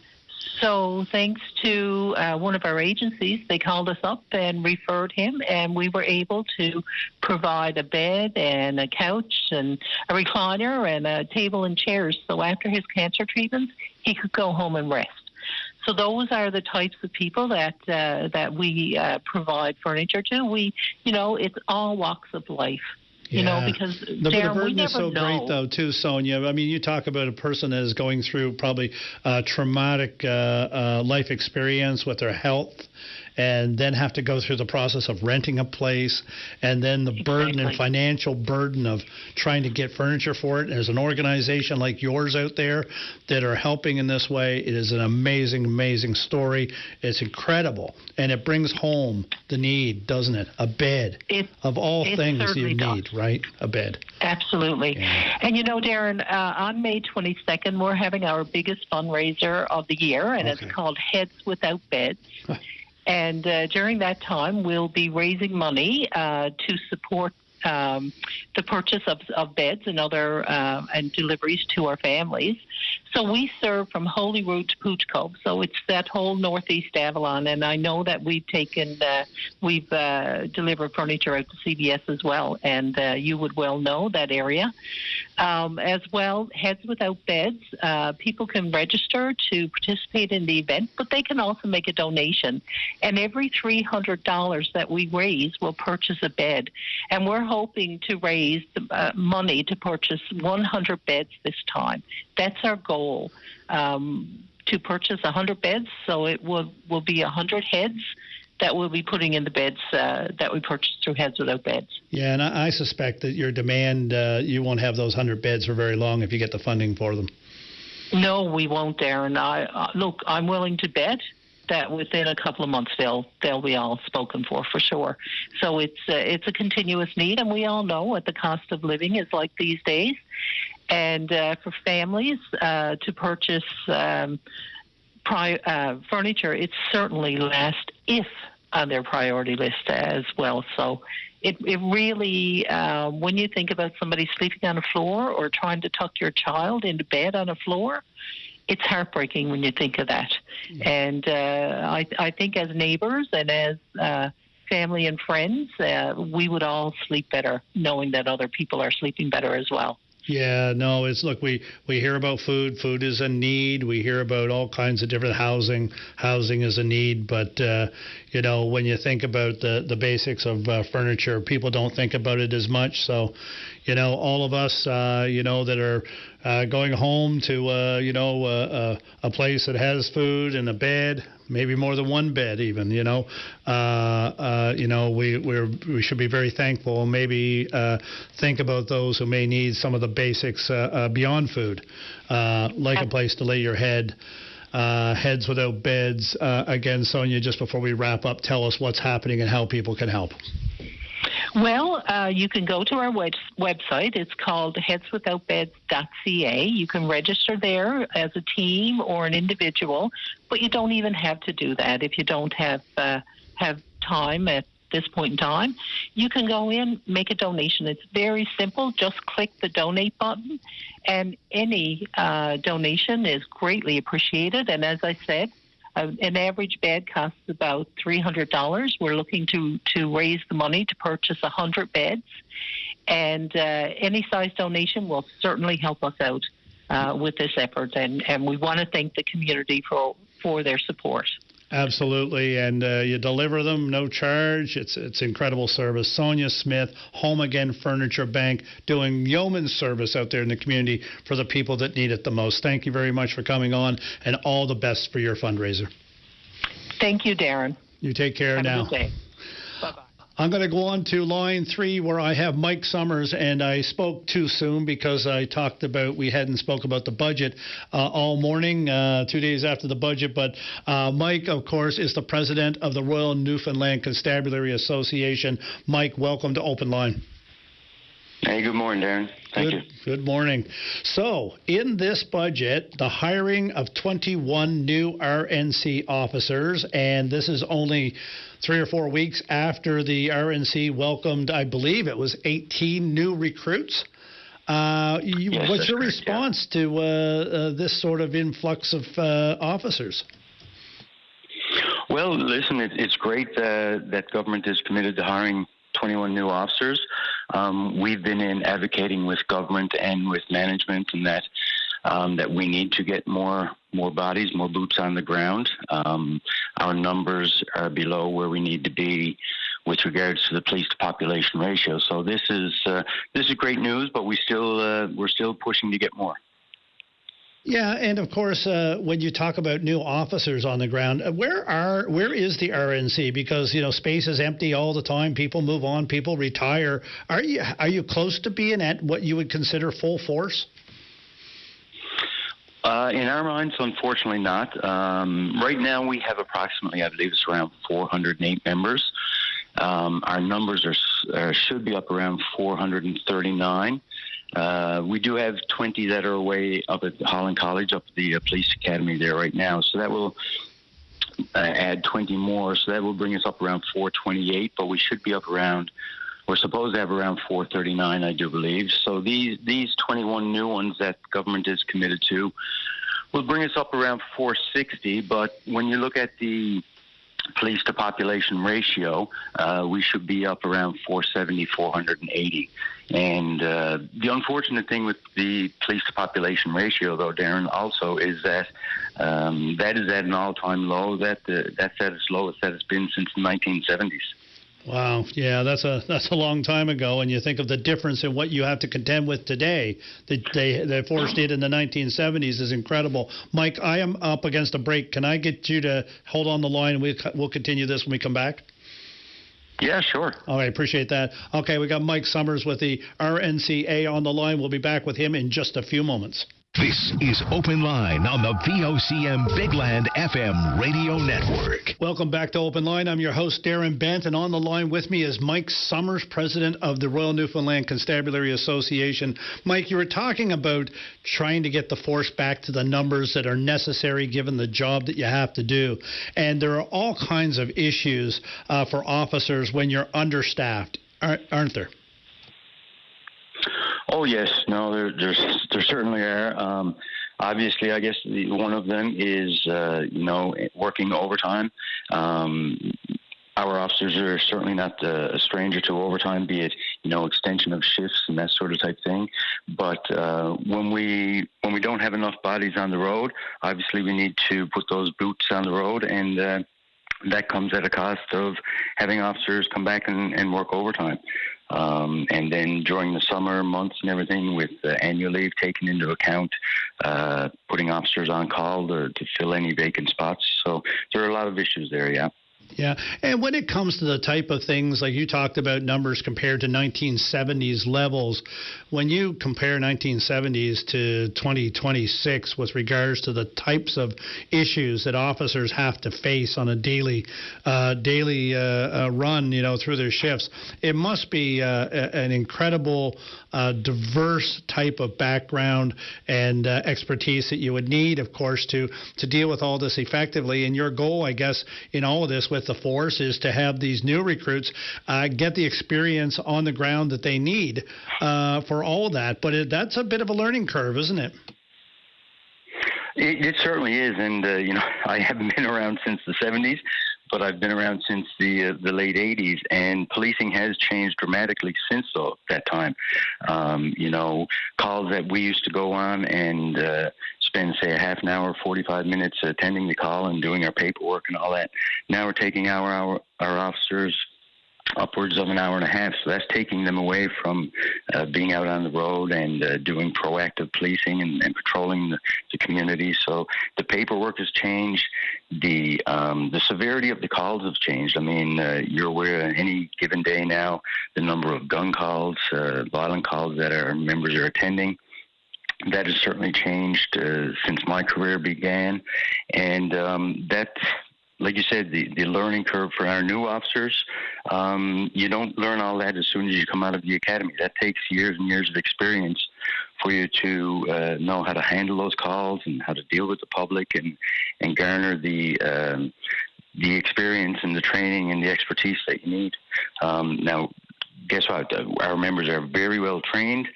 So thanks to one of our agencies, they called us up and referred him, and we were able to provide a bed and a couch and a recliner and a table and chairs. So after his cancer treatments, he could go home and rest. So those are the types of people that we provide furniture to. It's all walks of life. Because the burden is so great, though, too, Sonia. I mean, you talk about a person that is going through probably a traumatic life experience with their health, and then have to go through the process of renting a place, and then the burden and financial burden of trying to get furniture for it. And there's an organization like yours out there that are helping in this way. It is an amazing, amazing story. It's incredible, and it brings home the need, doesn't it? A bed. Of all things you need, right? A bed. Absolutely. Yeah. And Darren, on May 22nd, we're having our biggest fundraiser of the year, and it's called Heads Without Beds. And during that time, we'll be raising money to support the purchase of beds and other and deliveries to our families. So we serve from Holyrood to Pooch Cove. So it's that whole Northeast Avalon. And I know that we've delivered furniture out to CBS as well. And you would well know that area. As well, Heads Without Beds, people can register to participate in the event, but they can also make a donation. And every $300 that we raise will purchase a bed. And we're hoping to raise money to purchase 100 beds this time. That's our goal, to purchase 100 beds. So it will be 100 heads that we'll be putting in the beds that we purchased through Heads Without Beds. Yeah, and I suspect that your demand, you won't have those 100 beds for very long if you get the funding for them. No, we won't, Darren. Look, I'm willing to bet that within a couple of months they'll be all spoken for sure. So it's a continuous need, and we all know what the cost of living is like these days. And for families to purchase furniture, it's certainly last if on their priority list as well. So it really, when you think about somebody sleeping on a floor or trying to tuck your child into bed on a floor, it's heartbreaking when you think of that. And I think as neighbors and as family and friends, we would all sleep better knowing that other people are sleeping better as well. Yeah, no, look, we hear about food. Food is a need. We hear about all kinds of different housing. Housing is a need. But, when you think about the basics of furniture, people don't think about it as much. So, all of us, that are going home to, a place that has food and a bed, maybe more than one bed even, we should be very thankful and maybe think about those who may need some of the basics beyond food, like a place to lay your head. Heads Without Beds. Again, Sonia, just before we wrap up, tell us what's happening and how people can help. Well, you can go to our website. It's called headswithoutbeds.ca. You can register there as a team or an individual, but you don't even have to do that if you don't have time at this point in time. You can go in, make a donation. It's very simple. Just click the donate button, and any donation is greatly appreciated. And as I said, an average bed costs about $300. We're looking to raise the money to purchase 100 beds, and any size donation will certainly help us out with this effort. And we want to thank the community for their support. Absolutely, and you deliver them, no charge. It's incredible service. Sonia Smith, Home Again Furniture Bank, doing yeoman's service out there in the community for the people that need it the most. Thank you very much for coming on, and all the best for your fundraiser. Thank you, Darren. You take care now. Have a good day. Bye-bye. I'm going to go on to line 3 where I have Mike Summers, and I spoke too soon because we hadn't spoke about the budget all morning, 2 days after the budget. But Mike, of course, is the president of the Royal Newfoundland Constabulary Association. Mike, welcome to Open Line. Hey, good morning, Darren. Thank you. Good morning. So, in this budget, the hiring of 21 new RNC officers, and this is only 3 or 4 weeks after the RNC welcomed, I believe it was 18 new recruits. Yes, what's your correct, response to this sort of influx of officers? Well, listen, it's great that government is committed to hiring 21 new officers. We've been advocating with government and with management and that we need to get more bodies, more boots on the ground. Our numbers are below where we need to be with regards to the police to population ratio. So this is great news, but we're still pushing to get more. Yeah, and of course, when you talk about new officers on the ground, where is the RNC? Because space is empty all the time. People move on. People retire. Are you close to being at what you would consider full force? In our minds, unfortunately not. Right now, we have approximately, I believe it's around 408 members. Our numbers should be up around 439. We do have 20 that are away up at Holland College, up at the police academy there right now. So that will add 20 more. So that will bring us up around 428. But we should be up around, we're supposed to have around 439, I do believe. So these 21 new ones that government is committed to will bring us up around 460. But when you look at the police to population ratio, we should be up around 470, 480. And the unfortunate thing with the police to population ratio, though, Darren, also is that that is at an all-time low. That's at its lowest that it's been since the 1970s. Wow, yeah, that's a long time ago, and you think of the difference in what you have to contend with today. The force did in the 1970s is incredible. Mike, I am up against a break. Can I get you to hold on the line, and we'll continue this when we come back? Yeah, sure. All right, appreciate that. Okay, we got Mike Summers with the RNCA on the line. We'll be back with him in just a few moments. This is Open Line on the VOCM Big Land FM radio network. Welcome back to Open Line. I'm your host, Darren Bent, and on the line with me is Mike Summers, president of the Royal Newfoundland Constabulary Association. Mike, you were talking about trying to get the force back to the numbers that are necessary given the job that you have to do. And there are all kinds of issues for officers when you're understaffed, aren't there? Oh yes, no, there certainly are. Obviously, I guess one of them is working overtime. Our officers are certainly not a stranger to overtime, be it extension of shifts and that sort of type thing. But when we don't have enough bodies on the road, obviously we need to put those boots on the road, and that comes at a cost of having officers come back and work overtime. And then during the summer months and everything, with annual leave taken into account, putting officers on call to fill any vacant spots. So there are a lot of issues there, yeah. Yeah, and when it comes to the type of things, like you talked about numbers compared to 1970s levels, when you compare 1970s to 2026 with regards to the types of issues that officers have to face on a daily run, through their shifts, it must be an incredible, diverse type of background and expertise that you would need, of course, to deal with all this effectively. And your goal, I guess, in all of this with the force is to have these new recruits get the experience on the ground that they need for all of that. But that's a bit of a learning curve, isn't it? It certainly is. And, I haven't been around since the 70s, but I've been around since the late 80s, and policing has changed dramatically since that time. Calls that we used to go on and spend, say, a half an hour, 45 minutes attending the call and doing our paperwork and all that. Now we're taking our officers upwards of an hour and a half. So that's taking them away from being out on the road and doing proactive policing and patrolling the community. So the paperwork has changed. The severity of the calls have changed. I mean, you're aware on any given day now, the number of gun calls, violent calls that our members are attending. That has certainly changed since my career began. And that, like you said, the learning curve for our new officers, you don't learn all that as soon as you come out of the academy. That takes years and years of experience for you to know how to handle those calls and how to deal with the public and garner the experience and the training and the expertise that you need. Now, guess what? Our members are very well trained.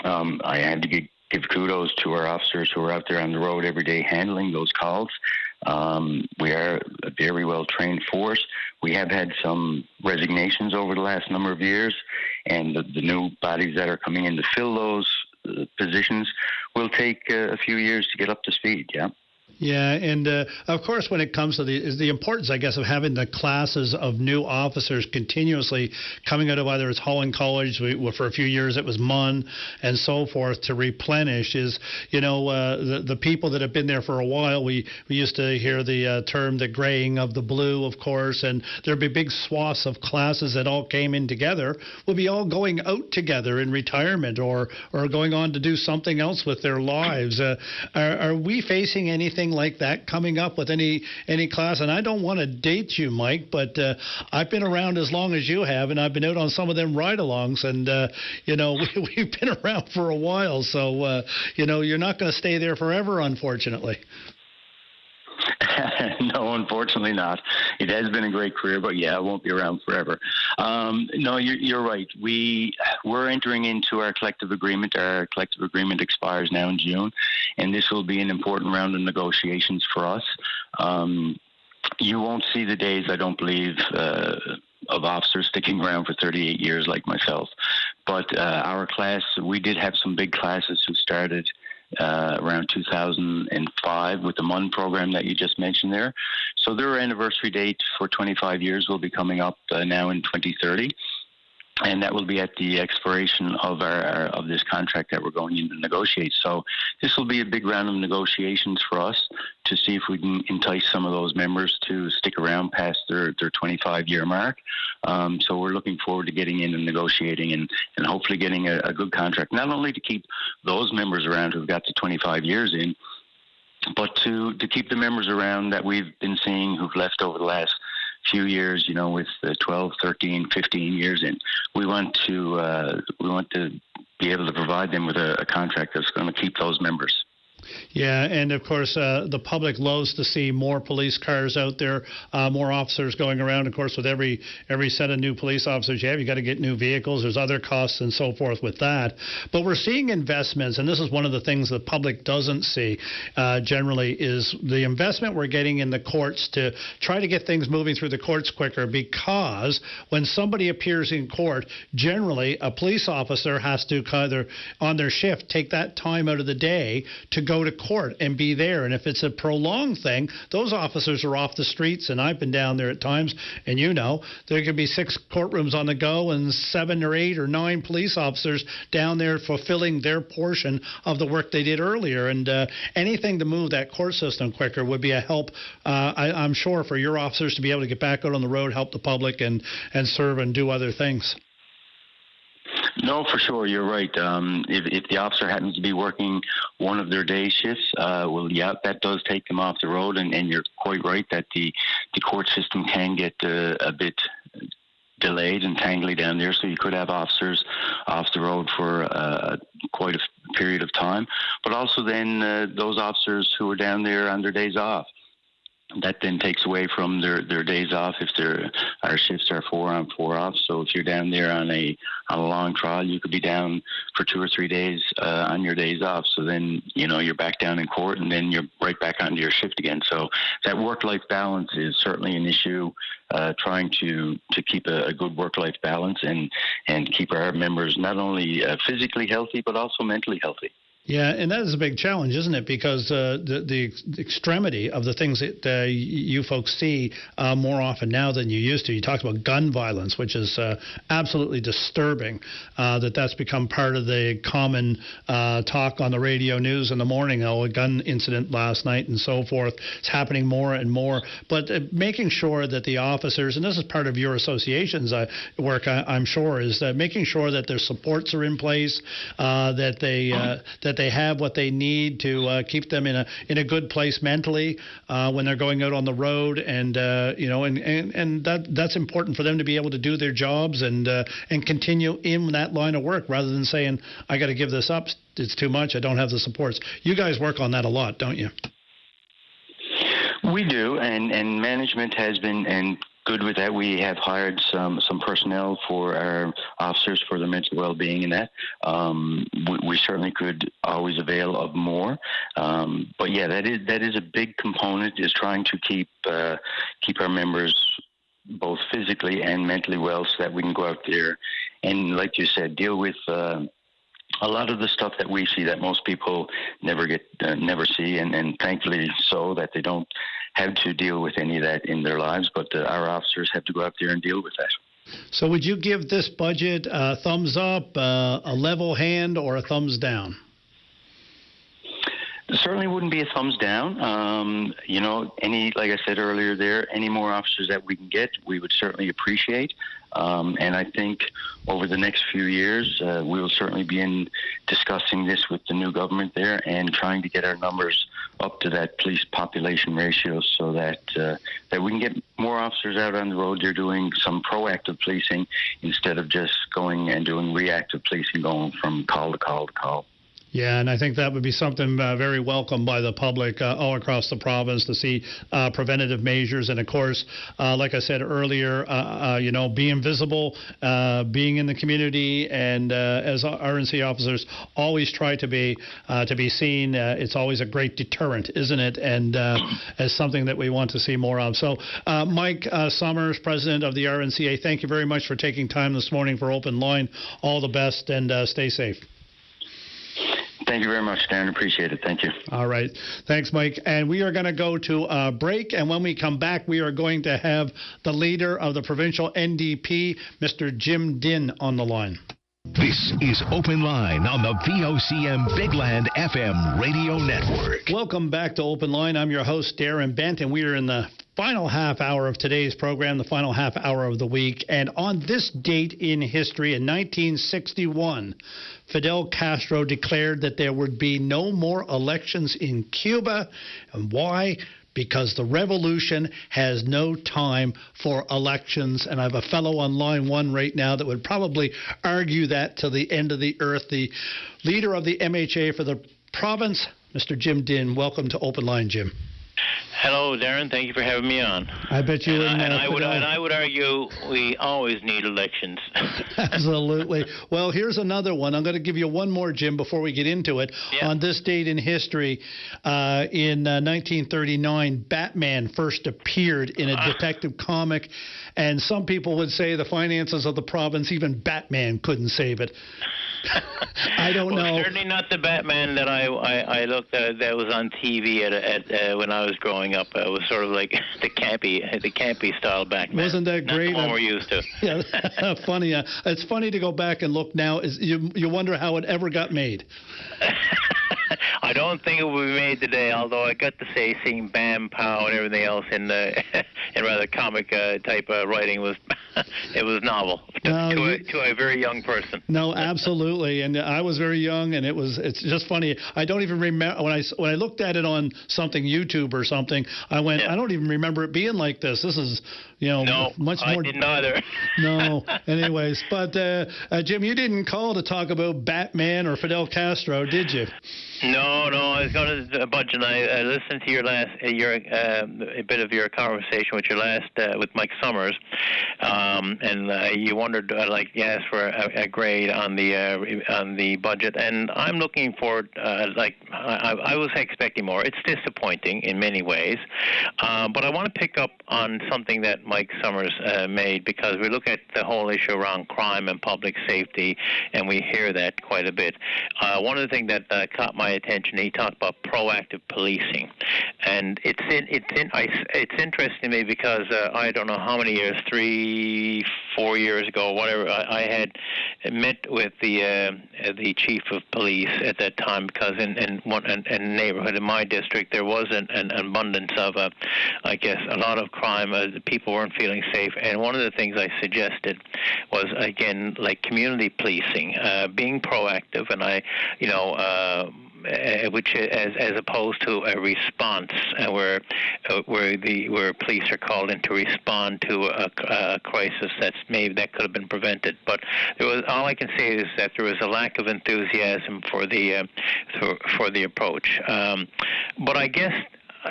I had to give kudos to our officers who are out there on the road every day handling those calls. We are a very well-trained force. We have had some resignations over the last number of years, and the new bodies that are coming in to fill those positions will take a few years to get up to speed, yeah. Yeah, and of course, when it comes to the importance, I guess, of having the classes of new officers continuously coming out of either it's Holland College, for a few years it was MUN, and so forth, to replenish is, the people that have been there for a while. We used to hear the term the graying of the blue, of course, and there'd be big swaths of classes that all came in together, would be all going out together in retirement or going on to do something else with their lives. Are we facing anything like that coming up with any class? And I don't want to date you, Mike, but I've been around as long as you have, and I've been out on some of them ride-alongs, and we've been around for a while, so you're not going to stay there forever, unfortunately. No, unfortunately not. It has been a great career, but yeah, I won't be around forever. No, you're right. We're entering into our collective agreement. Our collective agreement expires now in June, and this will be an important round of negotiations for us. You won't see the days, I don't believe, of officers sticking around for 38 years like myself. But our class, we did have some big classes who started around 2005 with the MUN program that you just mentioned there. So their anniversary date for 25 years will be coming up now in 2030. And that will be at the expiration of of this contract that we're going in to negotiate. So this will be a big round of negotiations for us to see if we can entice some of those members to stick around past their 25-year mark. So we're looking forward to getting in and negotiating and hopefully getting a good contract, not only to keep those members around who've got the 25 years in, but to keep the members around that we've been seeing who've left over the last few years, with 12, 13, 15 years in. We want to be able to provide them with a contract that's going to keep those members. Yeah, and of course, the public loves to see more police cars out there, more officers going around. Of course, with every set of new police officers you have, you got to get new vehicles. There's other costs and so forth with that. But we're seeing investments, and this is one of the things the public doesn't see generally, is the investment we're getting in the courts to try to get things moving through the courts quicker, because when somebody appears in court, generally a police officer has to either on their shift take that time out of the day to go to court and be there. And if it's a prolonged thing, those officers are off the streets, and I've been down there at times, and there could be 6 courtrooms on the go and 7 or 8 or 9 police officers down there fulfilling their portion of the work they did earlier. And anything to move that court system quicker would be a help, I'm sure, for your officers to be able to get back out on the road, help the public, and serve and do other things. No, for sure, you're right. If the officer happens to be working one of their day shifts, that does take them off the road, and you're quite right that the court system can get a bit delayed and tangly down there, so you could have officers off the road for quite a period of time. But also then those officers who are down there on their days off, that then takes away from their days off if our shifts are 4 on 4 off. So if you're down there on a long trial, you could be down for 2 or 3 days on your days off. So then you're back down in court, and then you're right back onto your shift again. So that work-life balance is certainly an issue. Trying to keep a good work-life balance and keep our members not only physically healthy but also mentally healthy. Yeah, and that is a big challenge, isn't it? Because the extremity of the things that you folks see more often now than you used to. You talked about gun violence, which is absolutely disturbing, that's become part of the common talk on the radio news in the morning. A gun incident last night and so forth. It's happening more and more. But making sure that the officers, and this is part of your association's work, I'm sure, is making sure that their supports are in place, that they have what they need to keep them in a good place mentally when they're going out on the road, and that's important for them to be able to do their jobs and continue in that line of work rather than saying, I got to give this up, it's too much, I don't have the supports. You guys work on that a lot, don't you? We do, and management has been good with that. We have hired some personnel for our officers for their mental well-being and that. We certainly could always avail of more. But yeah, that is a big component, is trying to keep our members both physically and mentally well, so that we can go out there and, like you said, deal with a lot of the stuff that we see that most people never see, and thankfully so, that they don't have to deal with any of that in their lives, but our officers have to go out there and deal with that. So would you give this budget a thumbs up, a level hand, or a thumbs down? It certainly wouldn't be a thumbs down. Like I said earlier there, any more officers that we can get, we would certainly appreciate. And I think over the next few years, we will certainly be discussing this with the new government there and trying to get our numbers up to that police population ratio, so that we can get more officers out on the road. They're doing some proactive policing instead of just going and doing reactive policing, going from call to call to call. Yeah, and I think that would be something very welcome by the public all across the province, to see preventative measures. And, of course, like I said earlier, being visible, being in the community, and as RNC officers always try to be seen. It's always a great deterrent, isn't it? And as something that we want to see more of. So, Mike Summers, president of the RNCA, thank you very much for taking time this morning for Open Line. All the best, and stay safe. Thank you very much, Darren. Appreciate it. Thank you. All right. Thanks, Mike. And we are going to go to a break. And when we come back, we are going to have the leader of the provincial NDP, Mr. Jim Dinn, on the line. This is Open Line on the VOCM Bigland FM radio network. Welcome back to Open Line. I'm your host, Darren Bent, and we are in the final half hour of today's program, the final half hour of the week. And on this date in history, in 1961, Fidel Castro declared that there would be no more elections in Cuba. And why? Because the revolution has no time for elections. And I have a fellow on line one right now that would probably argue that to the end of the earth. The leader of the MHA for the province, Mr. Jim Dinn. Welcome to Open Line, Jim. Hello, Darren. Thank you for having me on. I bet you and I would argue we always need elections. Absolutely. Well, here's another one. I'm going to give you one more, Jim, before we get into it. Yeah. On this date in history, in 1939, Batman first appeared in a detective comic, and some people would say the finances of the province, even Batman couldn't save it. I don't know. Certainly not the Batman that I looked at that was on TV at when I was growing up. It was sort of like the campy style Batman. Wasn't that great? Not the one we're used to. Yeah, funny. It's funny to go back and look now. You wonder how it ever got made. I don't think it will be made today, although I got to say seeing Bam, Pow, and everything else in rather comic type writing was it was novel to a very young person. No, absolutely, and I was very young, and it's just funny. I don't even remember when I looked at it on something YouTube or something. I went, I don't even remember it being like this. This is much more. I didn't either. No, anyways, but Jim, you didn't call to talk about Batman or Fidel Castro, did you? No, I was going to budget. I listened to a bit of your conversation with your last with Mike Summers, and you wondered, you asked for a grade on the budget, and I'm looking forward. I was expecting more. It's disappointing in many ways, but I want to pick up on something that Mike Summers made, because we look at the whole issue around crime and public safety, and we hear that quite a bit. One of the things that caught my attention, he talked about proactive policing, and it's interesting to me because I don't know how many years, 3-4 years ago, whatever, I had met with the chief of police at that time, because in a neighborhood in my district there was an abundance of I guess a lot of crime. People weren't feeling safe, and one of the things I suggested was, again, like community policing, being proactive, and which as opposed to a response where police are called in to respond to a crisis that could have been prevented. But all I can say is that there was a lack of enthusiasm for the approach. But I guess.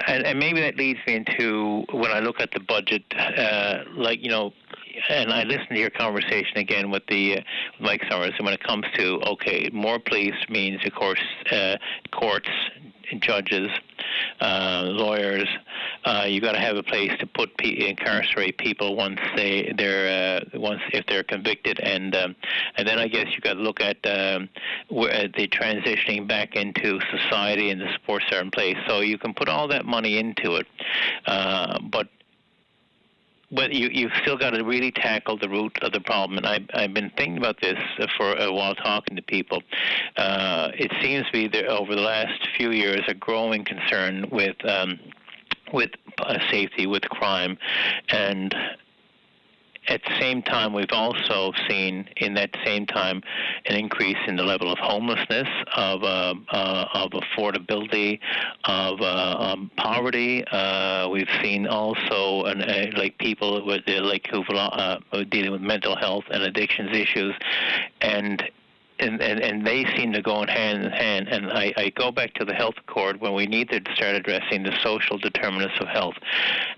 And maybe that leads me into when I look at the budget, and I listened to your conversation again with Mike Summers, and when it comes to, more police means, of course, courts, judges, lawyers. You got to have a place to incarcerate people once if they're convicted, and then I guess you got to look at the transitioning back into society and the supports are in place. So you can put all that money into it, but you've still got to really tackle the root of the problem. And I've been thinking about this for a while, talking to people. It seems to be there over the last few years a growing concern with safety, with crime, and at the same time, we've also seen in that same time an increase in the level of homelessness, of affordability, of poverty. We've seen also people with who've dealing with mental health and addictions issues, and they seem to go hand in hand. And I go back to the health accord when we need to start addressing the social determinants of health.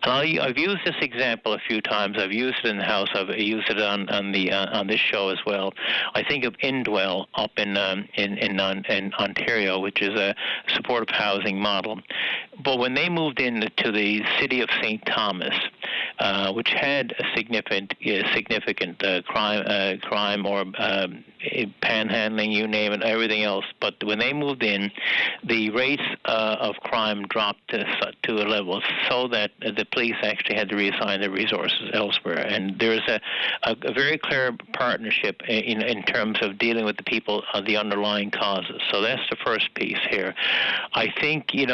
And I've used this example a few times. I've used it in the House. I've used it on this show as well. I think of Indwell up in Ontario, which is a supportive housing model. But when they moved into the city of St. Thomas, which had a significant crime or panhandling, you name it, everything else. But when they moved in, the rates of crime dropped to a level so that the police actually had to reassign their resources elsewhere. And there's a very clear partnership in terms of dealing with the people of the underlying causes. So that's the first piece here. I think we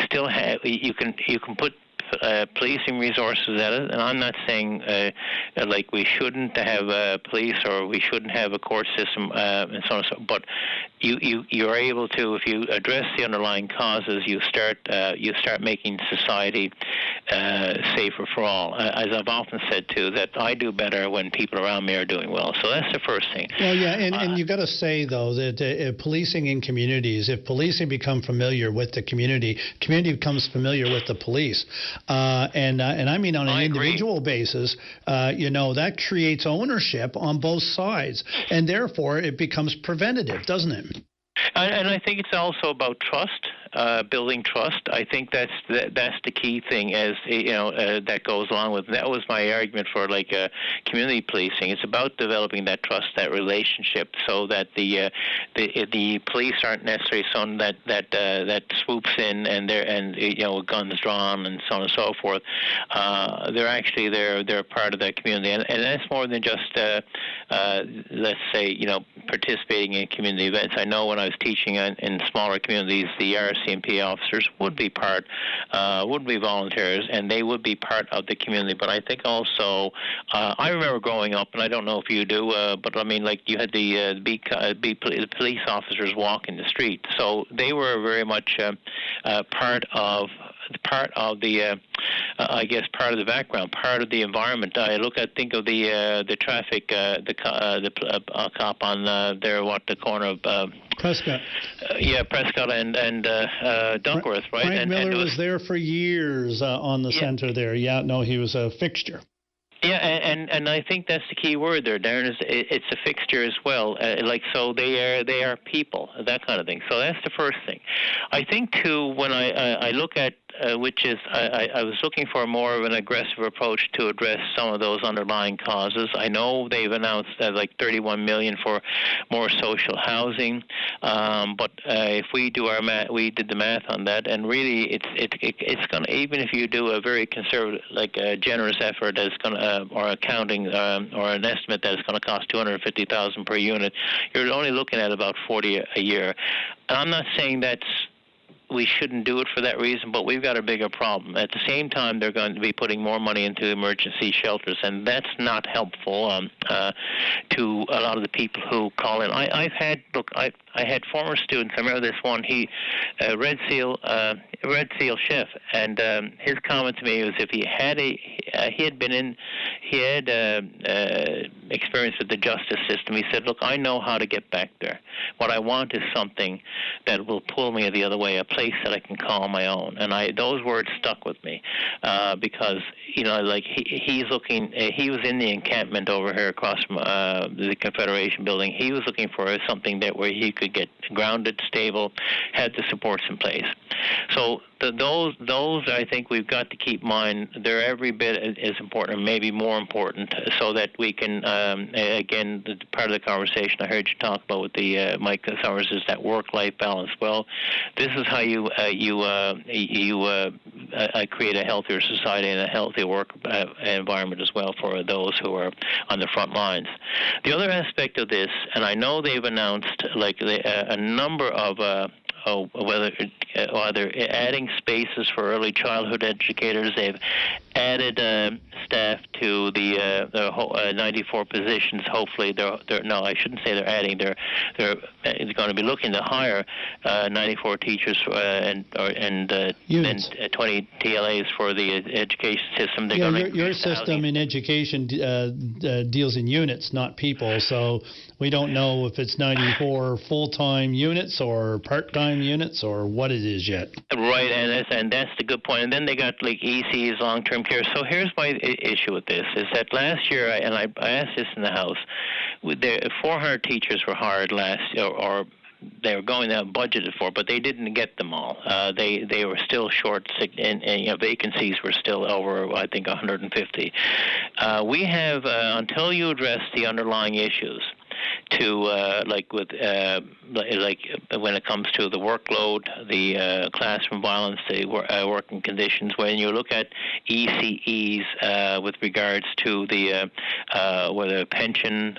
still have you can put policing resources at it, and I'm not saying like we shouldn't have police or we shouldn't have a court system and so on and so. But you're able to, if you address the underlying causes, you start making society safer for all. As I've often said too, that I do better when people around me are doing well. So that's the first thing. Well, yeah, and you got to say though that policing in communities, if policing become familiar with the community becomes familiar with the police. And I mean on an individual basis, that creates ownership on both sides, and therefore it becomes preventative, doesn't it? And I think it's also about trust, building trust. I think that's the key thing, as that goes along with. That was my argument for community policing. It's about developing that trust, that relationship, so that the police aren't necessarily someone that swoops in with guns drawn and so on and so forth. They're part of that community, and that's more than just let's say participating in community events. I know when I was teaching in smaller communities, the RCMP officers would be volunteers, and they would be part of the community. But I think also, I remember growing up, and I don't know if you do, but I mean, you had the police officers walking the street, so they were very much part of the I guess part of the background, part of the environment. Think of the traffic, the cop on the corner of Prescott. Prescott and Dunkworth, right? Frank Miller was there for years on the center there. Yeah, no, he was a fixture. Yeah, and I think that's the key word there, Darren. Is it's a fixture as well. So they are people, that kind of thing. So that's the first thing. I think too, when I look at which is I was looking for more of an aggressive approach to address some of those underlying causes. I know they've announced $31 million for more social housing, but if we do our math, we did the math on that, and really it's going to, even if you do a very conservative, a generous effort that's going to, or accounting or an estimate that it's going to cost $250,000 per unit, you're only looking at about $40 a year. And I'm not saying we shouldn't do it for that reason, but we've got a bigger problem. At the same time, they're going to be putting more money into emergency shelters, and that's not helpful to a lot of the people who call in. I had former students. I remember this one. He Red Seal chef, and his comment to me was if he had experience with the justice system. He said, "Look, I know how to get back there. What I want is something that will pull me the other way, a place that I can call my own." And those words stuck with me because he's looking. He was in the encampment over here across from the Confederation building. He was looking for something where he could get grounded, stable, had the supports in place. So those I think we've got to keep in mind. They're every bit as important, or maybe more important, so that we can again, part of the conversation I heard you talk about with the Mike Summers is that work-life balance. Well, this is how you create a healthier society and a healthier work environment as well for those who are on the front lines. The other aspect of this, and I know they've announced a number of whether they're adding spaces for early childhood educators. They've added staff to the 94 positions. Hopefully, I shouldn't say they're adding. They're going to be looking to hire 94 teachers and 20 TLAs for the education system. Your system in education deals in units, not people. So we don't know if it's 94 full-time units or part-time units or what it is yet. Right, and that's the good point. And then they got ECs, long-term care. So here's my issue with this, is that last year, and I asked this in the House, 400 teachers were hired last year, or they were going to have budgeted for, but they didn't get them all. They were still short, and vacancies were still over, I think, 150. We have, until you address the underlying issues, to like when it comes to the workload, the classroom violence, the working conditions. When you look at ECEs with regards to the whether pension,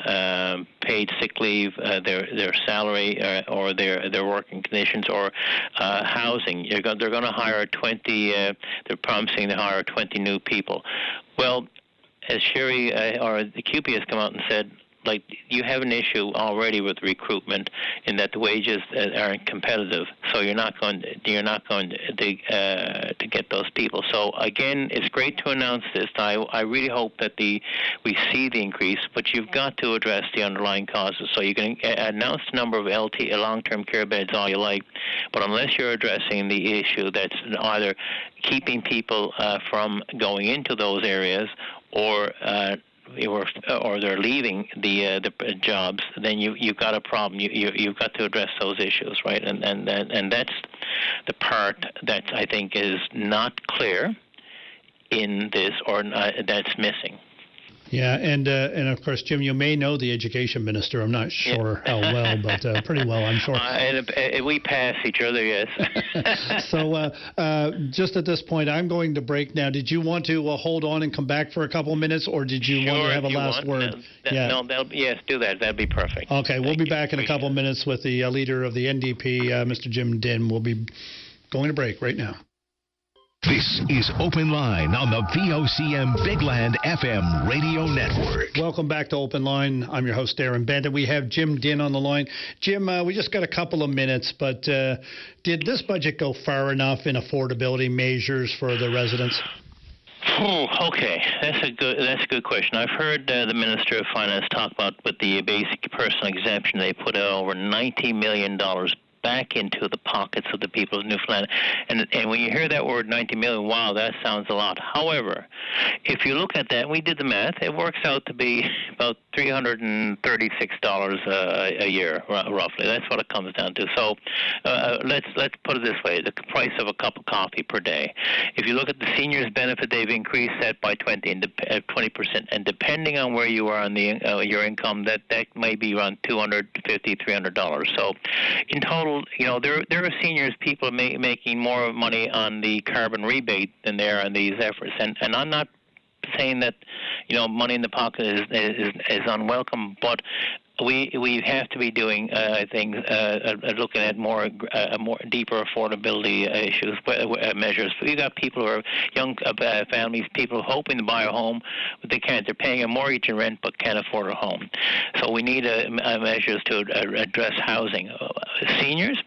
paid sick leave, their salary, or their working conditions, or housing, they're going to hire 20. They're promising to hire 20 new people. Well, as Sherry or the QP has come out and said, like, you have an issue already with recruitment in that the wages aren't competitive, so you're not going to get those people. So again, it's great to announce this. I really hope that we see the increase, but you've got to address the underlying causes. So you can announce the number of long-term care beds all you like, but unless you're addressing the issue that's either keeping people from going into those areas, or they're leaving the jobs, then you've got a problem. You've got to address those issues, right? And that's the part that I think is not clear in this, or that's missing. Yeah, and of course, Jim, you may know the education minister. I'm not sure how well, but pretty well, I'm sure. We pass each other, yes. So just at this point, I'm going to break now. Did you want to hold on and come back for a couple of minutes, or did you want to have a last word? Yes, do that. That'd be perfect. Okay, we'll be back in a couple of minutes with the leader of the NDP, Mr. Jim Dinn. We'll be going to break right now. This is Open Line on the VOCM Big Land FM radio network. Welcome back to Open Line. I'm your host, Darren Bandit. We have Jim Dinn on the line. Jim, we just got a couple of minutes, but did this budget go far enough in affordability measures for the residents? Okay, that's a good question. I've heard the Minister of Finance talk about with the basic personal exemption, they put out over $90 million back into the pockets of the people of Newfoundland. And when you hear that word, 90 million, wow, that sounds a lot. However, if you look at that, we did the math, it works out to be about $336 a year, roughly. That's what it comes down to. So let's put it this way, the price of a cup of coffee per day. If you look at the seniors benefit, they've increased that by 20%, and depending on where you are on the your income, that may be around $250, $300. So in total, there are seniors, people making more money on the carbon rebate than there on these efforts. And I'm not saying that, money in the pocket is unwelcome, but we have to be doing things, looking at more deeper affordability issues, measures. We got people who are young families, people hoping to buy a home, but they can't. They're paying a mortgage and rent, but can't afford a home. So we need measures to address housing. Seniors,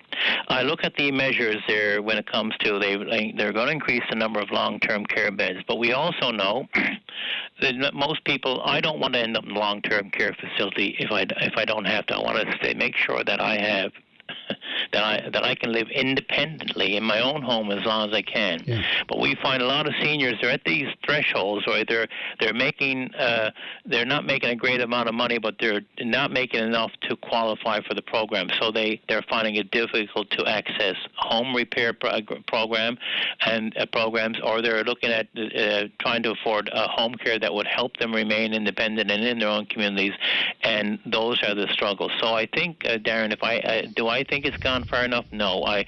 I look at the measures there when it comes to they're going to increase the number of long-term care beds, but we also know that most people, I don't want to end up in a long-term care facility if I don't have to. I want to make sure that I have that I can live independently in my own home as long as I can. Yeah. But we find a lot of seniors, they're at these thresholds where they're making they're not making a great amount of money, but they're not making enough to qualify for the program. So they're finding it difficult to access home repair programs, or they're looking at trying to afford home care that would help them remain independent and in their own communities. And those are the struggles. So I think, Darren, do I think it's gone far enough? No. I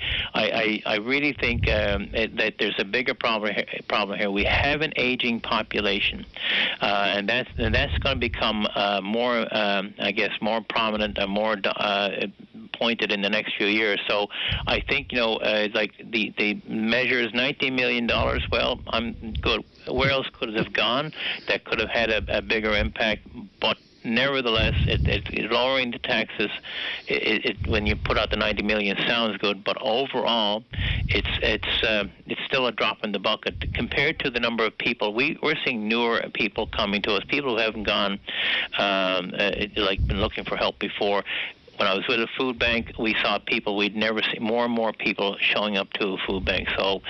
really think that there's a bigger problem here. We have an aging population, and that's going to become more, more prominent and more pointed in the next few years. So I think, like the measure is $19 million. Well, I'm good. Where else could it have gone that could have had a bigger impact? But nevertheless, it lowering the taxes, when you put out the $90 million, sounds good, but overall, it's still a drop in the bucket compared to the number of people. We're seeing newer people coming to us, people who haven't gone, been looking for help before. when I was with a food bank, we saw people we'd never seen, more and more people showing up to a food bank. So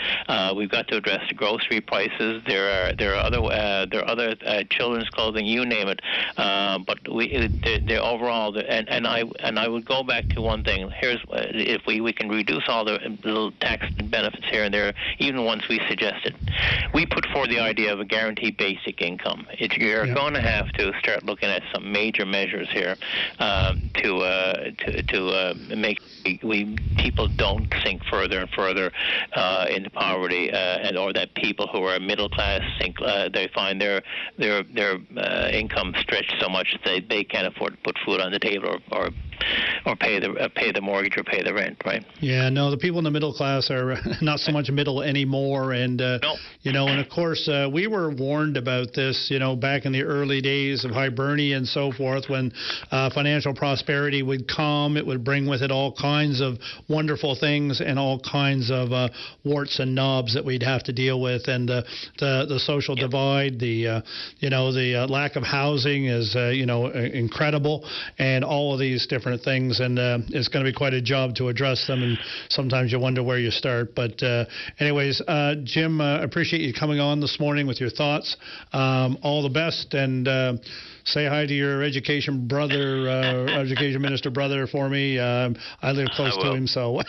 we've got to address the grocery prices. There are other children's clothing, you name it. But they're overall, and I would go back to one thing. Here's if we can reduce all the little tax benefits here and there, even ones we suggested. We put forward the idea of a guaranteed basic income. You're going to have to start looking at some major measures here to make people don't sink further and further into poverty, or that people who are middle class they find their income stretched so much that they can't afford to put food on the table or pay the mortgage or pay the rent, right? Yeah, no, the people in the middle class are not so much middle anymore, and no. And of course we were warned about this, back in the early days of Hibernia and so forth, when financial prosperity would come, it would bring with it all kinds of wonderful things and all kinds of warts and knobs that we'd have to deal with, and the social divide, the lack of housing is incredible, and all of these different things, and it's going to be quite a job to address them, and sometimes you wonder where you start. But anyways, Jim, appreciate you coming on this morning with your thoughts. All the best, and say hi to your education minister brother for me. I live close to him, so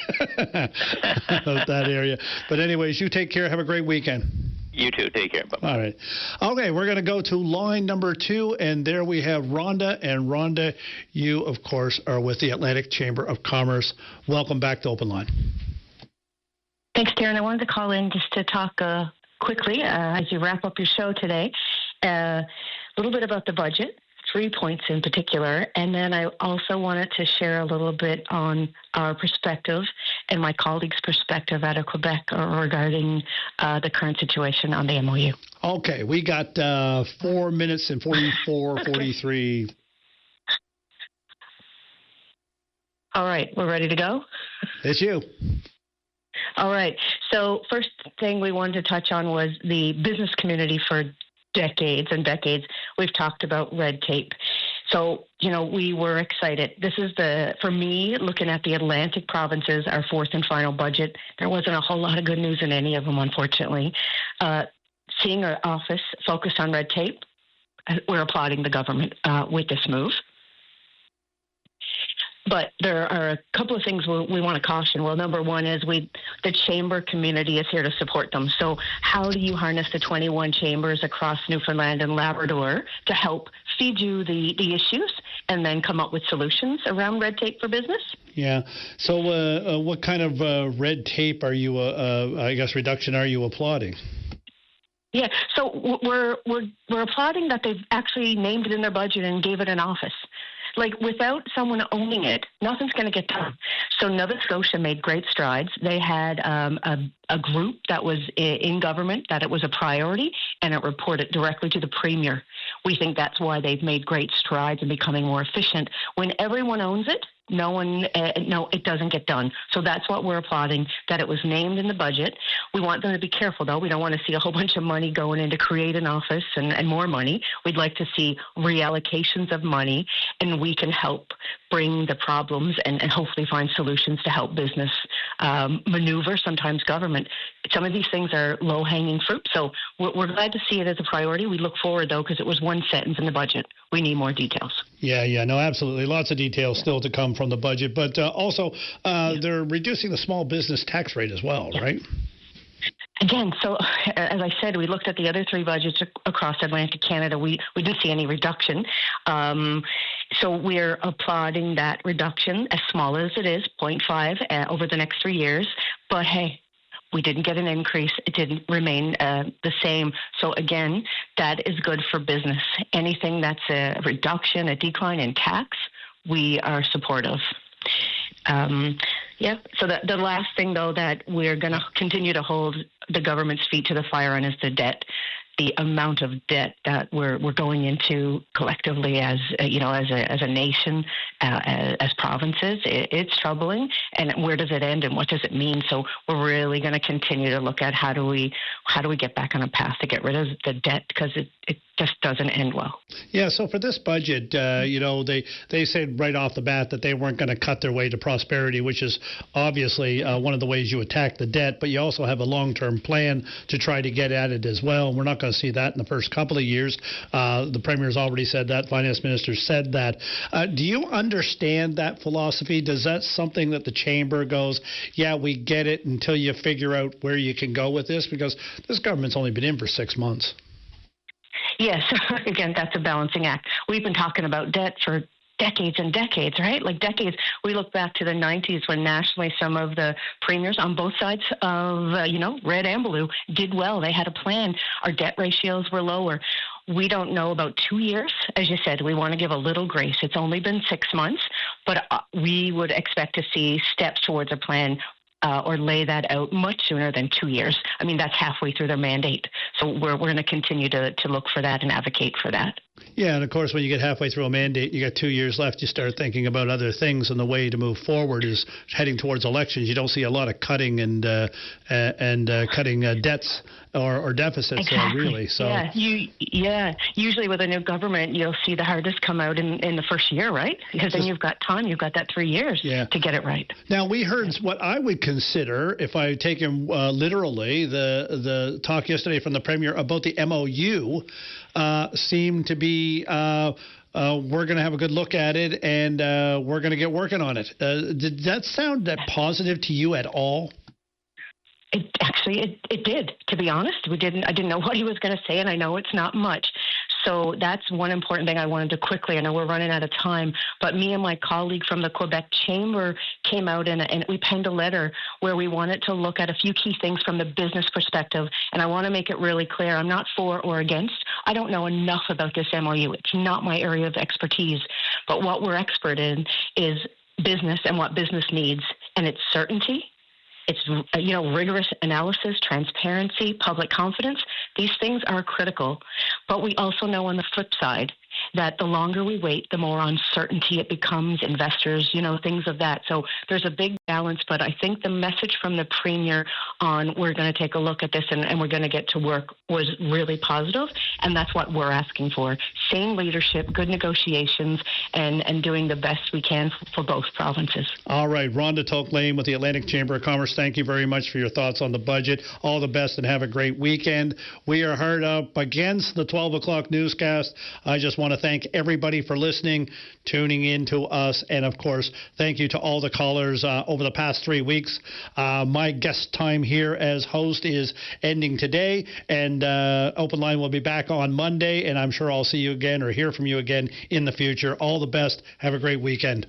that area. But anyways, you take care. Have a great weekend. You too. Take care. Bye-bye. All right. Okay, we're going to go to line number 2, and there we have Rhonda. And Rhonda, you, of course, are with the Atlantic Chamber of Commerce. Welcome back to Open Line. Thanks, Darren. I wanted to call in just to talk quickly as you wrap up your show today. A little bit about the budget, 3 points in particular, and then I also wanted to share a little bit on our perspective and my colleagues' perspective out of Quebec regarding the current situation on the MOU. Okay, we got 4 minutes and 43. All right, we're ready to go? It's you. All right, so first thing we wanted to touch on was the business community. For decades and decades, we've talked about red tape. So, we were excited. This is for me, looking at the Atlantic provinces, our fourth and final budget, there wasn't a whole lot of good news in any of them, unfortunately. Seeing our office focus on red tape, we're applauding the government with this move. But there are a couple of things we want to caution. Well, number one is the chamber community is here to support them. So how do you harness the 21 chambers across Newfoundland and Labrador to help feed you the issues and then come up with solutions around red tape for business? Yeah. So what kind of red tape are you, reduction are you applauding? Yeah, so we're applauding that they've actually named it in their budget and gave it an office. Like, without someone owning it, nothing's going to get done. So Nova Scotia made great strides. They had a group that was in government, that it was a priority, and it reported directly to the Premier. We think that's why they've made great strides in becoming more efficient. When everyone owns it, it doesn't get done. So that's what we're applauding, that it was named in the budget. We want them to be careful, though. We don't want to see a whole bunch of money going in to create an office and more money. We'd like to see reallocations of money, and we can help bring the problems and hopefully find solutions to help business maneuver, sometimes government. Some of these things are low-hanging fruit, so we're glad to see it as a priority. We look forward, though, because it was one sentence in the budget. We need more details. Yeah, no, absolutely. Lots of details still to come from the budget, but also they're reducing the small business tax rate as well, right? Again, so as I said, we looked at the other three budgets across Atlantic Canada. We didn't see any reduction. So we're applauding that reduction, as small as it is, 0.5 over the next 3 years. But hey, we didn't get an increase. It didn't remain the same. So again, that is good for business. Anything that's a reduction, a decline in tax, we are supportive. So the last thing, though, that we're going to continue to hold the government's feet to the fire on is the debt. The amount of debt that we're going into collectively as a nation, as provinces, it's troubling. And where does it end, and what does it mean? So we're really going to continue to look at how do we get back on a path to get rid of the debt, because it just doesn't end well. Yeah. So for this budget, they said right off the bat that they weren't going to cut their way to prosperity, which is obviously one of the ways you attack the debt. But you also have a long-term plan to try to get at it as well. And we're not going to see that in the first couple of years. The Premier's already said that. Finance Minister said that. Do you understand that philosophy? Is that something that the Chamber goes, yeah, we get it, until you figure out where you can go with this? Because this government's only been in for 6 months. Yes, again, that's a balancing act. We've been talking about debt for decades and decades, right? Like decades. We look back to the 90s when nationally some of the premiers on both sides of, red and blue did well. They had a plan. Our debt ratios were lower. We don't know about 2 years. As you said, we want to give a little grace. It's only been 6 months, but we would expect to see steps towards a plan or lay that out much sooner than 2 years. I mean, that's halfway through their mandate. So we're going to continue to look for that and advocate for that. Yeah, and of course, when you get halfway through a mandate, you got 2 years left, you start thinking about other things, and the way to move forward is heading towards elections. You don't see a lot of cutting and cutting debts or deficits, exactly. Really. So usually with a new government, you'll see the hardest come out in the first year, right? Because then you've got time. You've got that 3 years to get it right. Now, we heard what I would consider, if I take him literally, the talk yesterday from the Premier about the MOU seemed to be we're going to have a good look at it, and we're going to get working on it. Did that sound that positive to you at all? It did, to be honest. I didn't know what he was going to say, and I know it's not much. So that's one important thing I wanted to quickly, I know we're running out of time, but me and my colleague from the Quebec Chamber came out and we penned a letter where we wanted to look at a few key things from the business perspective. And I want to make it really clear, I'm not for or against. I don't know enough about this MOU. It's not my area of expertise. But what we're expert in is business and what business needs, and it's certainty. It's, rigorous analysis, transparency, public confidence. These things are critical. But we also know on the flip side that the longer we wait, the more uncertainty it becomes, investors, things of that. So there's a big balance, but I think the message from the Premier on we're going to take a look at this and we're going to get to work was really positive, and that's what we're asking for. Same leadership, good negotiations, and doing the best we can for both provinces. All right, Rhonda Toke-Lane with the Atlantic Chamber of Commerce, thank you very much for your thoughts on the budget. All the best and have a great weekend. We are hard up against the 12 o'clock newscast. I just want to thank everybody for listening, tuning in to us, and of course, thank you to all the callers over the past 3 weeks. My guest time here as host is ending today, and Open Line will be back on Monday, and I'm sure I'll see you again or hear from you again in the future. All the best. Have a great weekend.